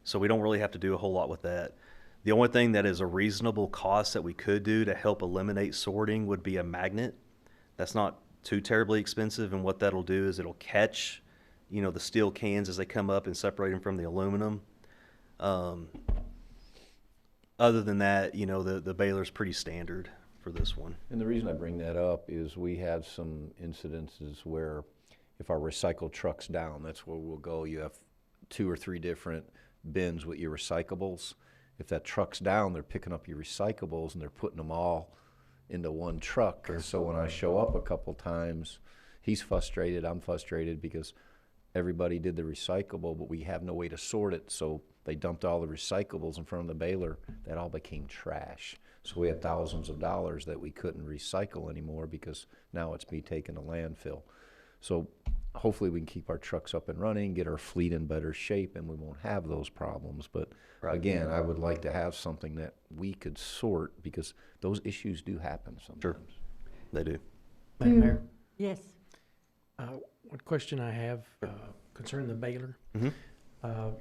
So we don't really have to do a whole lot with that. The only thing that is a reasonable cost that we could do to help eliminate sorting would be a magnet. That's not too terribly expensive, and what that'll do is it'll catch, the steel cans as they come up and separate them from the aluminum. Other than that, the baler's pretty standard for this one. And the reason I bring that up is we had some incidences where if our recycle truck's down, that's where we'll go. You have 2 or 3 different bins with your recyclables. If that truck's down, they're picking up your recyclables and they're putting them all into one truck. Sure. So when I show up a couple times, he's frustrated, I'm frustrated, because everybody did the recyclable, but we have no way to sort it. So they dumped all the recyclables in front of the baler. That all became trash. So we had thousands of dollars that we couldn't recycle anymore, because now it's be taken to landfill. So hopefully we can keep our trucks up and running, get our fleet in better shape, and we won't have those problems. But again, I would like to have something that we could sort, because those issues do happen sometimes. Sure, they do. Madam Mayor, Yes. one question I have concerning the baler. Mhm.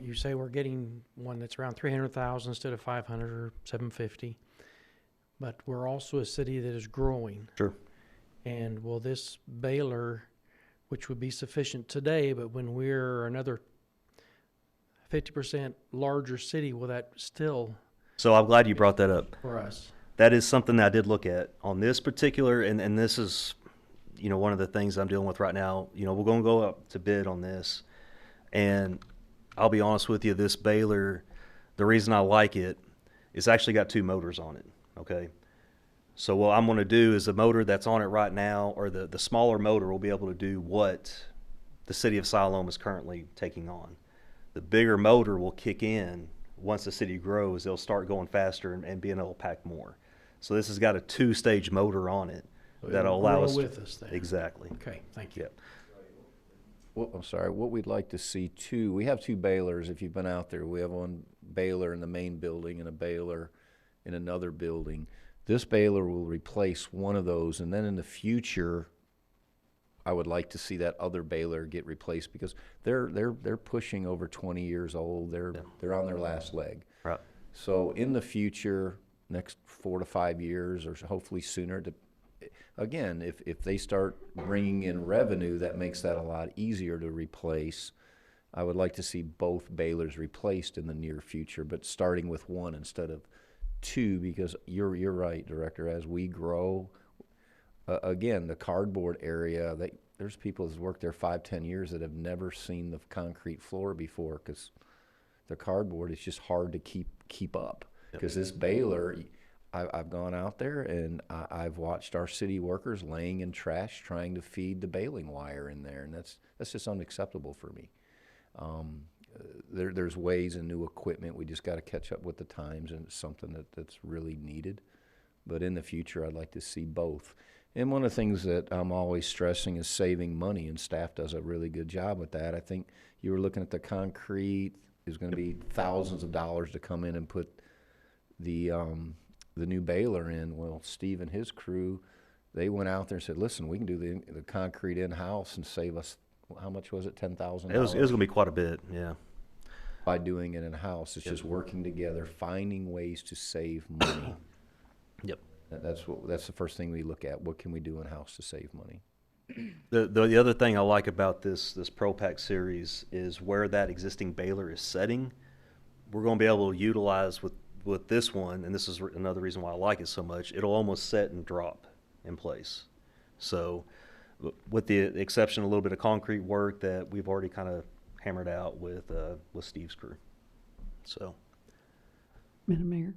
You say we're getting one that's around 300,000 instead of 500 or 750, but we're also a city that is growing. Sure. And will this baler, which would be sufficient today, but when we're another 50% larger city, will that still So I'm glad you brought that up. for us? That is something that I did look at on this particular, and this is, you know, one of the things I'm dealing with right now. You know, we're going to go up to bid on this, and I'll be honest with you, this baler, the reason I like it, it's actually got 2 motors on it, okay? So what I'm going to do is the motor that's on it right now, or the smaller motor, will be able to do what the city of Siloam is currently taking on. The bigger motor will kick in once the city grows. They'll start going faster and being able to pack more. So this has got a 2-stage motor on it that'll allow us. Grow with us then. Exactly. Okay, thank you. Yep. Well, I'm sorry, what we'd like to see too, we have 2 balers, if you've been out there. We have one baler in the main building and a baler in another building. This baler will replace one of those, and then in the future, I would like to see that other baler get replaced, because they're pushing over 20 years old. They're on their last leg. Right. So in the future, next 4 to 5 years, or hopefully sooner, again, if they start bringing in revenue, that makes that a lot easier to replace. I would like to see both balers replaced in the near future, but starting with 1 instead of 2, because you're right, Director. As we grow, again, the cardboard area, there's people that's worked there 5-10 years that have never seen the concrete floor before, because the cardboard is just hard to keep up. Because this baler, I've gone out there and I've watched our city workers laying in trash trying to feed the baling wire in there, and that's just unacceptable for me. There's ways and new equipment. We just got to catch up with the times, and it's something that's really needed. But in the future, I'd like to see both. And one of the things that I'm always stressing is saving money, and staff does a really good job with that. I think you were looking at the concrete. There's going to be thousands of dollars to come in and put the new baler in. Well, Steve and his crew, they went out there and said, listen, we can do the concrete in-house and save us, how much was it, $10,000? It was going to be quite a bit, yeah. By doing it in-house. It's just working together, finding ways to save money. Yep. That's the first thing we look at. What can we do in-house to save money? The other thing I like about this ProPack series is where that existing baler is setting. We're going to be able to utilize with this one, and this is another reason why I like it so much, it'll almost set and drop in place. So with the exception of a little bit of concrete work that we've already kind of hammered out with Steve's crew. So, Madam Mayor,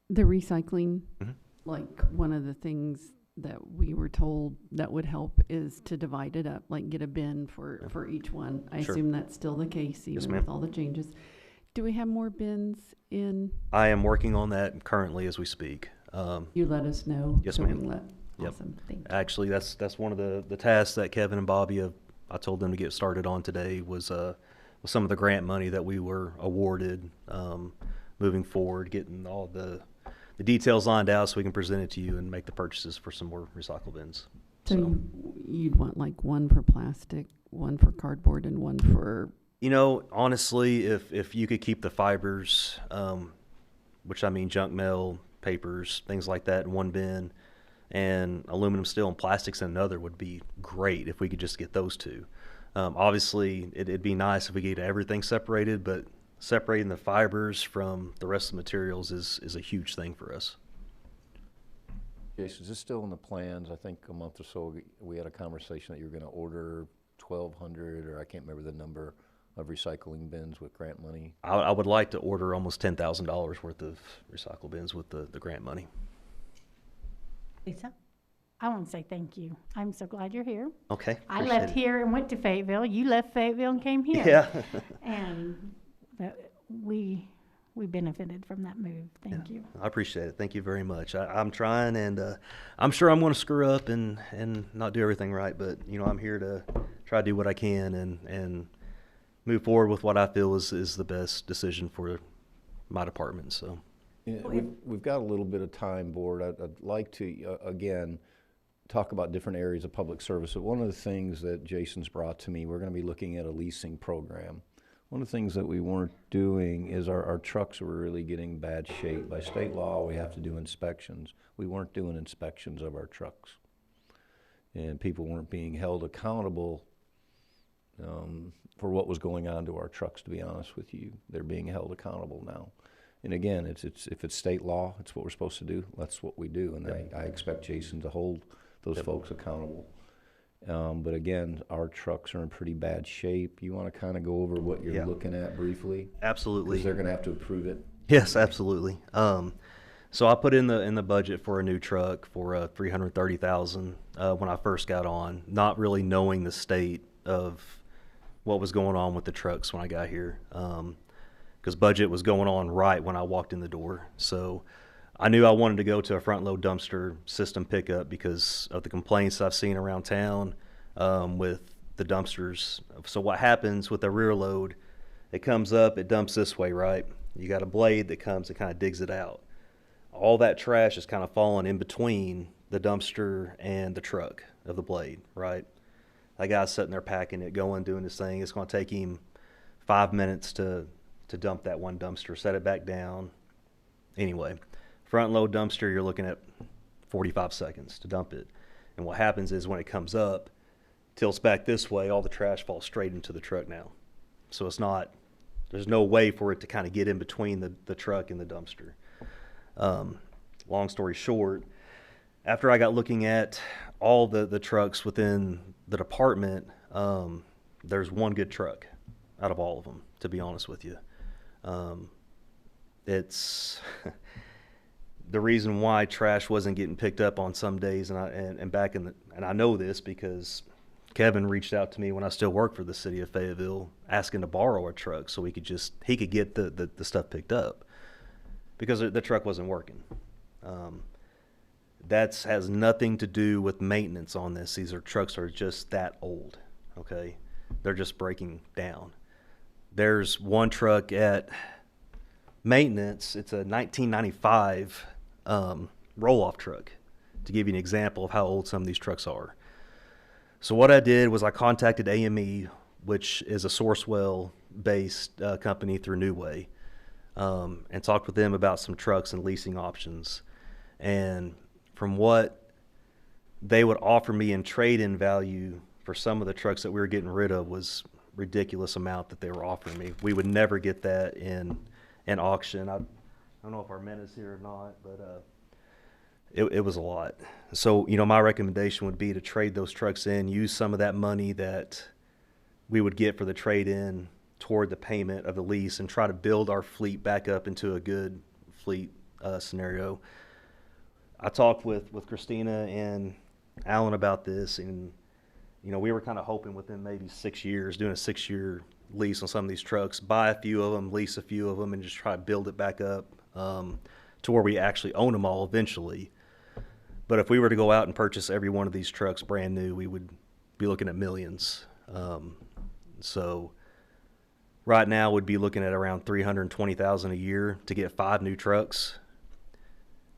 the recycling, like one of the things that we were told that would help is to divide it up, like get a bin for each one. I Sure. assume that's still the case, Yes, even ma'am. with all the changes. Do we have more bins in? I am working on that currently as we speak. You let us know. Yes, so we ma'am. can let- Yep. Awesome, thank you. Actually, that's one of the tasks that Kevin and Bobby I told them to get started on today was some of the grant money that we were awarded moving forward, getting all the details lined out so we can present it to you and make the purchases for some more recycle bins. So you'd want like one for plastic, one for cardboard, and one for, You know, honestly, if you could keep the fibers, which I mean junk mail, papers, things like that in one bin, and aluminum, steel, and plastics in another would be great if we could just get those 2. Obviously, it'd be nice if we get everything separated, but separating the fibers from the rest of the materials is a huge thing for us. Jason, is this still in the plans? I think a month or so we had a conversation that you were going to order 1,200, or I can't remember the number, of recycling bins with grant money. I would like to order almost $10,000 worth of recycle bins with the grant money. Lisa? I want to say thank you. I'm so glad you're here. Okay. I appreciate left it. here and went to Fayetteville. You left Fayetteville and came here. Yeah. And we benefited from that move. Thank you. I appreciate it. Thank you very much. I'm trying, and I'm sure I'm going to screw up and not do everything right, but you know, I'm here to try to do what I can and move forward with what I feel is the best decision for my department. So Yeah, we've got a little bit of time, Board. I'd like to, again, talk about different areas of public service. But one of the things that Jason's brought to me, we're going to be looking at a leasing program. One of the things that we weren't doing is our trucks were really getting bad shape. By state law, we have to do inspections. We weren't doing inspections of our trucks. And people weren't being held accountable for what was going on to our trucks, to be honest with you. They're being held accountable now. And again, if it's state law, it's what we're supposed to do. That's what we do. And I expect Jason to hold those folks accountable. But again, our trucks are in pretty bad shape. You want to kind of go over what you're looking at briefly? Absolutely. Because they're going to have to approve it. Yes, absolutely. So I put in the budget for a new truck for $330,000 when I first got on, not really knowing the state of what was going on with the trucks when I got here. Because budget was going on right when I walked in the door. So I knew I wanted to go to a front load dumpster system pickup because of the complaints I've seen around town with the dumpsters. So what happens with a rear load, it comes up, it dumps this way, right? You got a blade that comes and kind of digs it out. All that trash is kind of falling in between the dumpster and the truck of the blade, right? That guy's sitting there packing it, going, doing his thing. It's going to take him 5 minutes to dump that one dumpster, set it back down. Anyway, front load dumpster, you're looking at 45 seconds to dump it. And what happens is when it comes up, tilts back this way, all the trash falls straight into the truck now. So there's no way for it to kind of get in between the truck and the dumpster. Long story short, after I got looking at all the trucks within the department, there's one good truck out of all of them, to be honest with you. It's the reason why trash wasn't getting picked up on some days, and I know this because Kevin reached out to me when I still worked for the city of Fayetteville, asking to borrow a truck so he could get the stuff picked up because the truck wasn't working. That has nothing to do with maintenance on this. These trucks are just that old. Okay, they're just breaking down. There's one truck at maintenance. It's a 1995 roll-off truck, to give you an example of how old some of these trucks are. So what I did was I contacted AME, which is a Sourcewell-based company through New Way, and talked with them about some trucks and leasing options. And from what they would offer me in trade-in value for some of the trucks that we were getting rid of was ridiculous amount that they were offering me. We would never get that in an auction. I don't know if our men is here or not, but it was a lot. So, my recommendation would be to trade those trucks in, use some of that money that we would get for the trade-in toward the payment of the lease, and try to build our fleet back up into a good fleet scenario. I talked with Christina and Alan about this, and we were kind of hoping within maybe 6 years, doing a 6-year lease on some of these trucks, buy a few of them, lease a few of them, and just try to build it back up to where we actually own them all eventually. But if we were to go out and purchase every one of these trucks brand new, we would be looking at millions. So right now we'd be looking at around $320,000 a year to get 5 new trucks.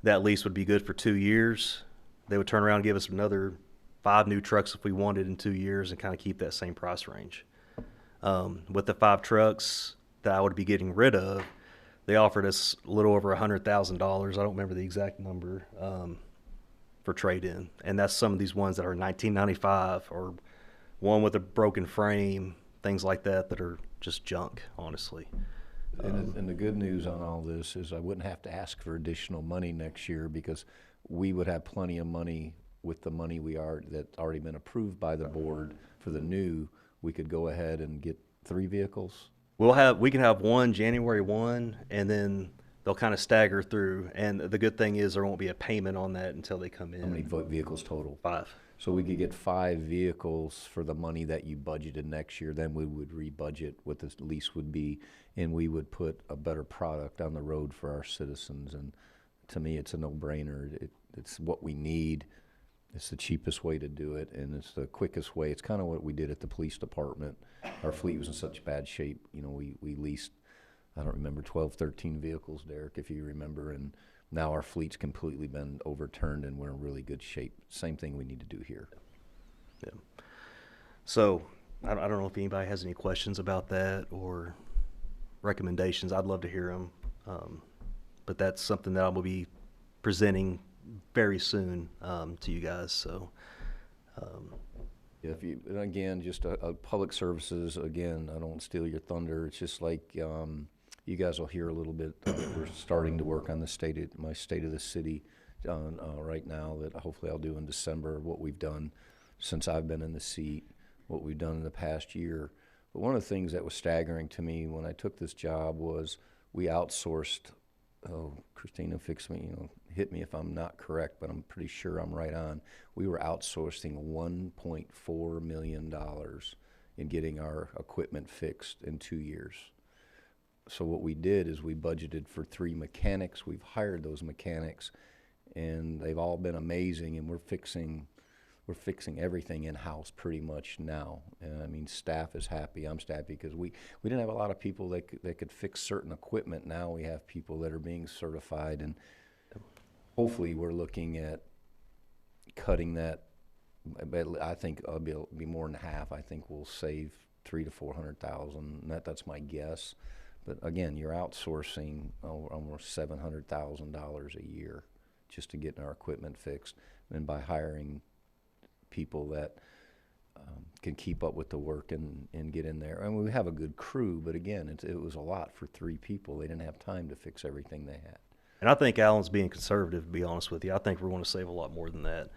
That lease would be good for 2 years. They would turn around and give us another 5 new trucks if we wanted in 2 years and kind of keep that same price range. With the 5 trucks that I would be getting rid of, they offered us a little over $100,000. I don't remember the exact number for trade-in. And that's some of these ones that are 1995 or one with a broken frame, things like that are just junk, honestly. And the good news on all this is I wouldn't have to ask for additional money next year because we would have plenty of money with the money that's already been approved by the board for the new. We could go ahead and get 3 vehicles. We can have one January 1, and then they'll kind of stagger through. And the good thing is there won't be a payment on that until they come in. How many vehicles total? 5. So we could get 5 vehicles for the money that you budgeted next year. Then we would rebudget what the lease would be, and we would put a better product on the road for our citizens. And to me, it's a no-brainer. It's what we need. It's the cheapest way to do it, and it's the quickest way. It's kind of what we did at the police department. Our fleet was in such bad shape. We leased I don't remember, 12, 13 vehicles, Derek, if you remember, and now our fleet's completely been overturned and we're in really good shape. Same thing we need to do here. Yeah. So I don't know if anybody has any questions about that or recommendations. I'd love to hear them. But that's something that I will be presenting very soon to you guys. So If you, and again, just public services, again, I don't want to steal your thunder. It's just like you guys will hear a little bit. We're starting to work on the my state of the city right now that hopefully I'll do in December, what we've done since I've been in the seat, what we've done in the past year. But one of the things that was staggering to me when I took this job was we outsourced, Christina, fix me, hit me if I'm not correct, but I'm pretty sure I'm right on. We were outsourcing $1.4 million in getting our equipment fixed in 2 years. So what we did is we budgeted for 3 mechanics. We've hired those mechanics, and they've all been amazing, and we're fixing everything in-house pretty much now. And I mean, staff is happy. I'm happy because we didn't have a lot of people that could fix certain equipment. Now we have people that are being certified, and hopefully we're looking at cutting that. I think it'll be more than half. I think we'll save $300,000 to $400,000. That's my guess. But again, you're outsourcing almost $700,000 a year just to get our equipment fixed, and by hiring people that can keep up with the work and get in there. I mean, we have a good crew, but again, it was a lot for 3 people. They didn't have time to fix everything they had. And I think Alan's being conservative, to be honest with you. I think we're going to save a lot more than that.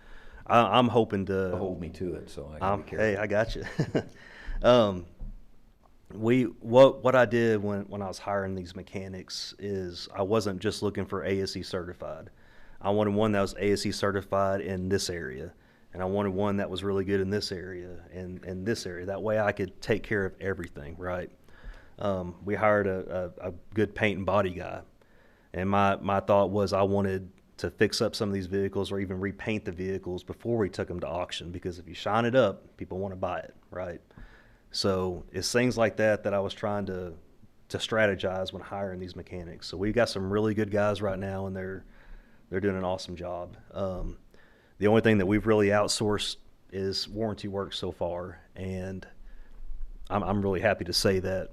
I'm hoping to Hold me to it, so I can be careful. Hey, I got you. What I did when I was hiring these mechanics is I wasn't just looking for ASE certified. I wanted one that was ASE certified in this area, and I wanted one that was really good in this area and this area. That way I could take care of everything, right? We hired a good paint and body guy, and my thought was I wanted to fix up some of these vehicles or even repaint the vehicles before we took them to auction, because if you shine it up, people want to buy it, right? So it's things like that I was trying to strategize when hiring these mechanics. So we've got some really good guys right now, and they're doing an awesome job. The only thing that we've really outsourced is warranty work so far, and I'm really happy to say that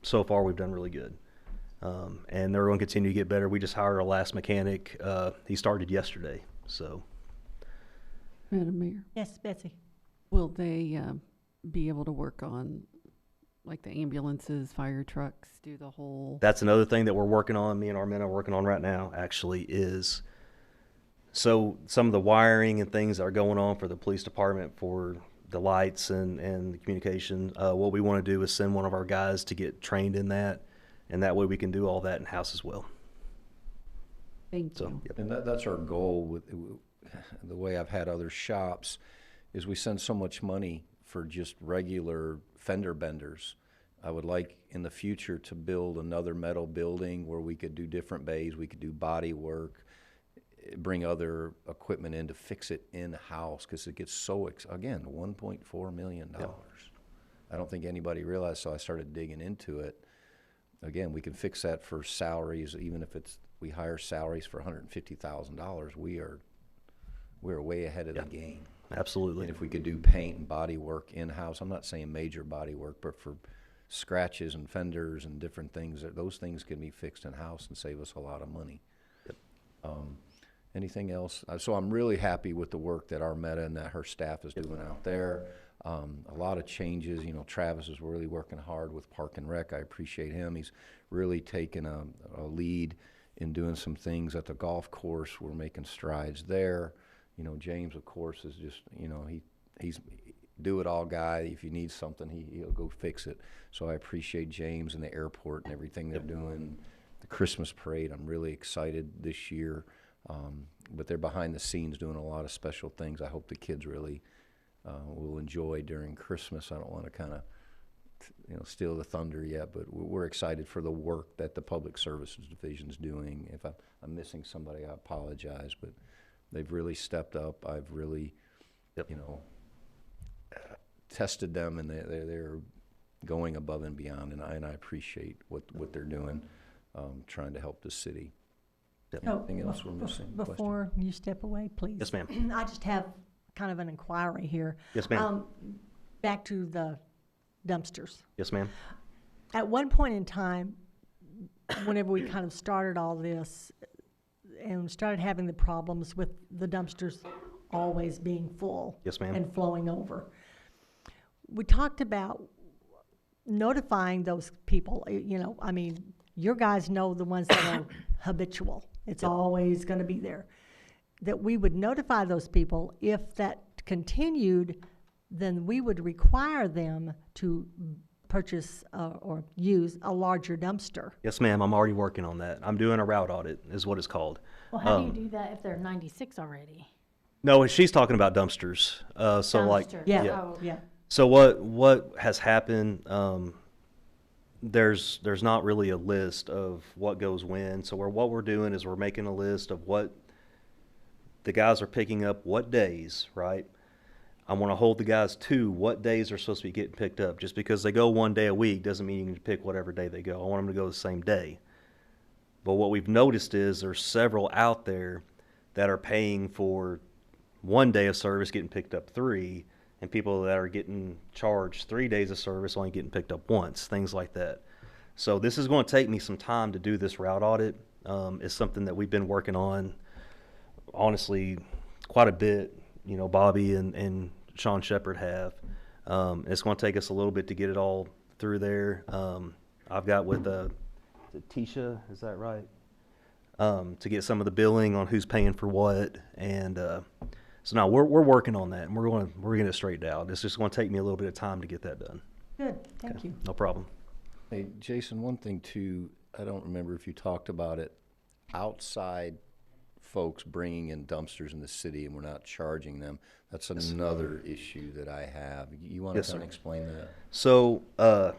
so far we've done really good. And they're going to continue to get better. We just hired our last mechanic. He started yesterday. So, Madam Mayor, Yes, Betsy. will they be able to work on like the ambulances, fire trucks, do the whole? that's another thing that we're working on. Me and our men are working on right now, actually, is so some of the wiring and things that are going on for the police department for the lights and the communication. What we want to do is send one of our guys to get trained in that, and that way we can do all that in-house as well. Thank So, you. yep. And that's our goal with the way I've had other shops, is we send so much money for just regular fender benders. I would like in the future to build another metal building where we could do different bays, we could do body work, bring other equipment in to fix it in-house, because it gets so, again, $1.4 million. Yep. I don't think anybody realized, so I started digging into it. Again, we can fix that for salaries, even if we hire salaries for $150,000, we're way ahead of the game. Absolutely. And if we could do paint and body work in-house, I'm not saying major body work, but for scratches and fenders and different things, those things can be fixed in-house and save us a lot of money. Yep. Anything else? So I'm really happy with the work that Armetta and that her staff is doing out there. A lot of changes. Travis is really working hard with Park and Rec. I appreciate him. He's really taken a lead in doing some things at the golf course. We're making strides there. James, of course, is just, he's do-it-all guy. If you need something, he'll go fix it. So I appreciate James and the airport and everything they're doing. The Christmas parade, I'm really excited this year. But they're behind the scenes doing a lot of special things. I hope the kids really will enjoy during Christmas. I don't want to kind of steal the thunder yet, but we're excited for the work that the Public Services Division's doing. If I'm missing somebody, I apologize, but they've really stepped up. I've really, Yep. Tested them, and they're going above and beyond, and I appreciate what they're doing, trying to help the city. Anything else we're missing? Question? Before you step away, please. Yes, ma'am. I just have kind of an inquiry here. Yes, ma'am. Back to the dumpsters. Yes, ma'am. At one point in time, whenever we kind of started all this and started having the problems with the dumpsters always being full. Yes, ma'am. And flowing over, we talked about notifying those people. You know, I mean, your guys know the ones that are habitual. It's always going to be there. That we would notify those people. If that continued, then we would require them to purchase or use a larger dumpster. Yes, ma'am. I'm already working on that. I'm doing a route audit, is what it's called. Well, how do you do that if they're 96 already? No, she's talking about dumpsters. So like, Dumpster. Yeah, Oh. yeah. So what has happened? There's not really a list of what goes when. So what we're doing is we're making a list of what the guys are picking up, what days, right? I want to hold the guys to what days are supposed to be getting picked up. Just because they go one day a week doesn't mean you can pick whatever day they go. I want them to go the same day. But what we've noticed is there's several out there that are paying for one day of service getting picked up 3, and people that are getting charged 3 days of service only getting picked up once, things like that. So this is going to take me some time to do this route audit. It's something that we've been working on, honestly, quite a bit. You know, Bobby and Sean Shepard have. It's going to take us a little bit to get it all through there. I've got with Tisha, is that right? To get some of the billing on who's paying for what, and so now we're working on that, and we're going to get it straightened out. It's just going to take me a little bit of time to get that done. Good, thank you. No problem. Hey, Jason, one thing too, I don't remember if you talked about it, outside folks bringing in dumpsters in the city and we're not charging them. That's another issue that I have. You want to kind of explain that? So,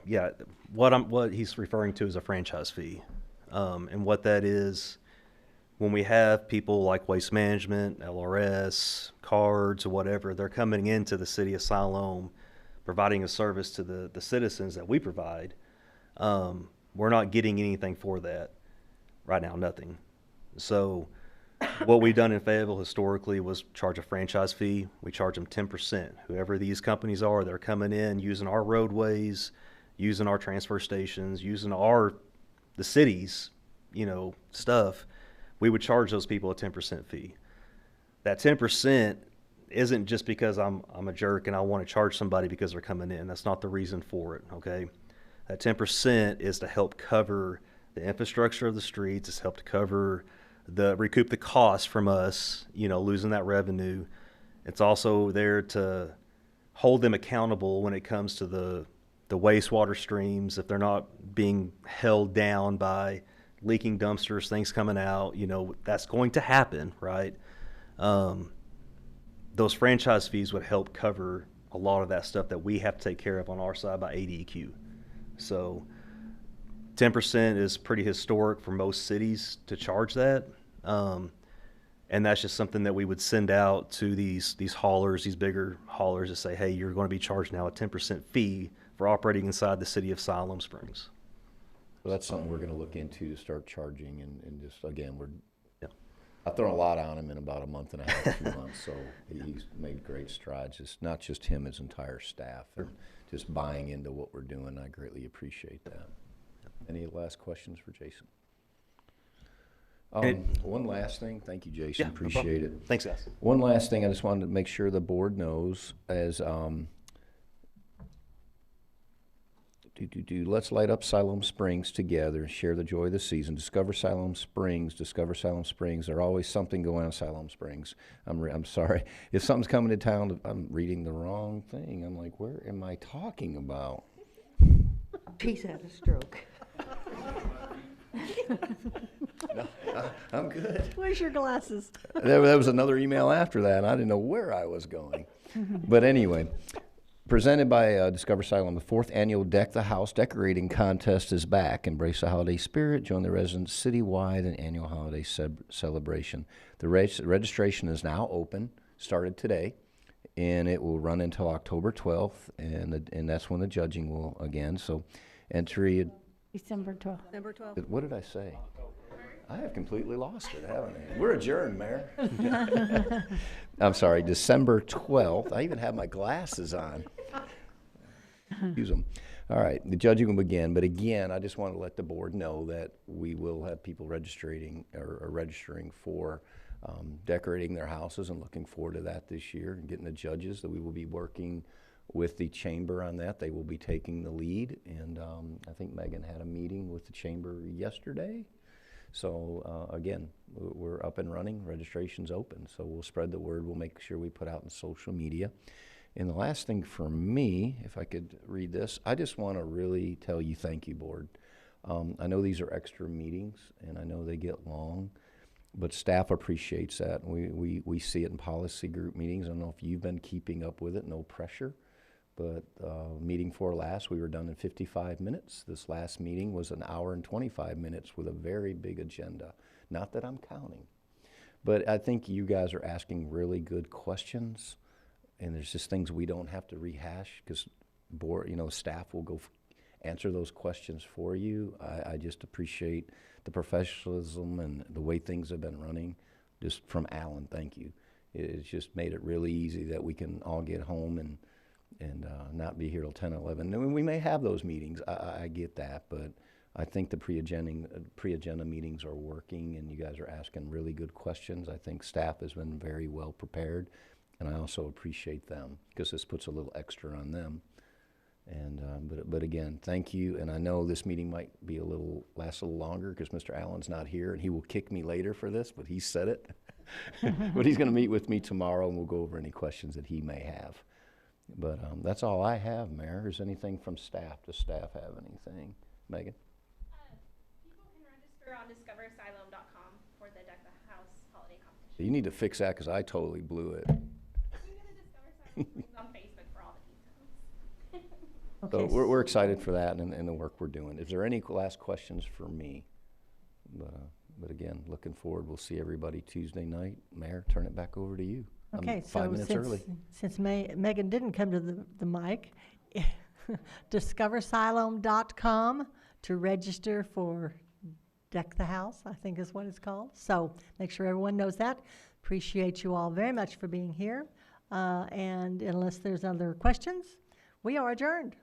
yeah, what he's referring to is a franchise fee. And what that is, when we have people like Waste Management, LRS, cards, or whatever, they're coming into the city of Siloam, providing a service to the citizens that we provide. We're not getting anything for that right now, nothing. So what we've done in Fayetteville historically was charge a franchise fee. We charge them 10%. Whoever these companies are, they're coming in using our roadways, using our transfer stations, using the city's, stuff. We would charge those people a 10% fee. That 10% isn't just because I'm a jerk and I want to charge somebody because they're coming in. That's not the reason for it, okay? That 10% is to help cover the infrastructure of the streets. It's help to cover recoup the cost from us, losing that revenue. It's also there to hold them accountable when it comes to the wastewater streams. If they're not being held down by leaking dumpsters, things coming out, that's going to happen, right? Those franchise fees would help cover a lot of that stuff that we have to take care of on our side by ADEQ. So 10% is pretty historic for most cities to charge that. And that's just something that we would send out to these haulers, these bigger haulers, to say, hey, you're going to be charged now a 10% fee for operating inside the city of Siloam Springs. So that's something we're going to look into to start charging, and just, again, I've thrown a lot on him in about a month and a half, 2 months, so he's made great strides. It's not just him, his entire staff, and just buying into what we're doing. I greatly appreciate that. Any last questions for Jason? One last thing. Thank you, Jason. Yeah, appreciate it. Thanks, guys. One last thing I just wanted to make sure the board knows as let's light up Siloam Springs together and share the joy of the season. Discover Siloam Springs. Discover Siloam Springs. There's always something going on in Siloam Springs. I'm sorry. If something's coming to town, I'm reading the wrong thing. I'm like, where am I talking about? She's had a stroke. No, I'm good. Where's your glasses? There was another email after that, and I didn't know where I was going. But anyway, presented by Discover Siloam, the 4th annual Deck the House decorating contest is back. Embrace the holiday spirit. Join the residents citywide in annual holiday celebration. The registration is now open. Started today. and it will run until October 12th, and that's when the judging will again. So entry, December 12th. what did I say? I have completely lost it, haven't I? We're adjourned, Mayor. I'm sorry, December 12th. I even have my glasses on. Use them. All right, the judging will begin, but again, I just want to let the board know that we will have people registering for decorating their houses, and looking forward to that this year, and getting the judges, that we will be working with the chamber on that. They will be taking the lead, and I think Megan had a meeting with the chamber yesterday. So again, we're up and running, registration's open, so we'll spread the word, we'll make sure we put out in social media. And the last thing for me, if I could read this, I just want to really tell you thank you, board. I know these are extra meetings, and I know they get long, but staff appreciates that. We see it in policy group meetings. I don't know if you've been keeping up with it, no pressure, but meeting before last, we were done in 55 minutes. This last meeting was an hour and 25 minutes with a very big agenda. Not that I'm counting, but I think you guys are asking really good questions. And there's just things we don't have to rehash, because staff will go answer those questions for you. I just appreciate the professionalism and the way things have been running. Just from Alan, thank you. It's just made it really easy that we can all get home and not be here till 10, 11. And we may have those meetings, I get that, but I think the pre-agenda meetings are working, and you guys are asking really good questions. I think staff has been very well prepared. And I also appreciate them, because this puts a little extra on them. And but again, thank you. And I know this meeting might be last a little longer, because Mr. Allen's not here, and he will kick me later for this, but he said it. But he's going to meet with me tomorrow, and we'll go over any questions that he may have. But that's all I have, Mayor. Is anything from staff? Does staff have anything? Megan? People can register on discoversiloam.com for the Deck the House holiday competition. You need to fix that, because I totally blew it. On Facebook for all the details. So Okay. we're excited for that and the work we're doing. Is there any last questions for me? But again, looking forward. We'll see everybody Tuesday night. Mayor, turn it back over to you. Okay, I'm 5 minutes early. Since Megan didn't come to the mic, discoversiloam.com to register for Deck the House, I think is what it's called. So make sure everyone knows that. Appreciate you all very much for being here. And unless there's other questions, we are adjourned.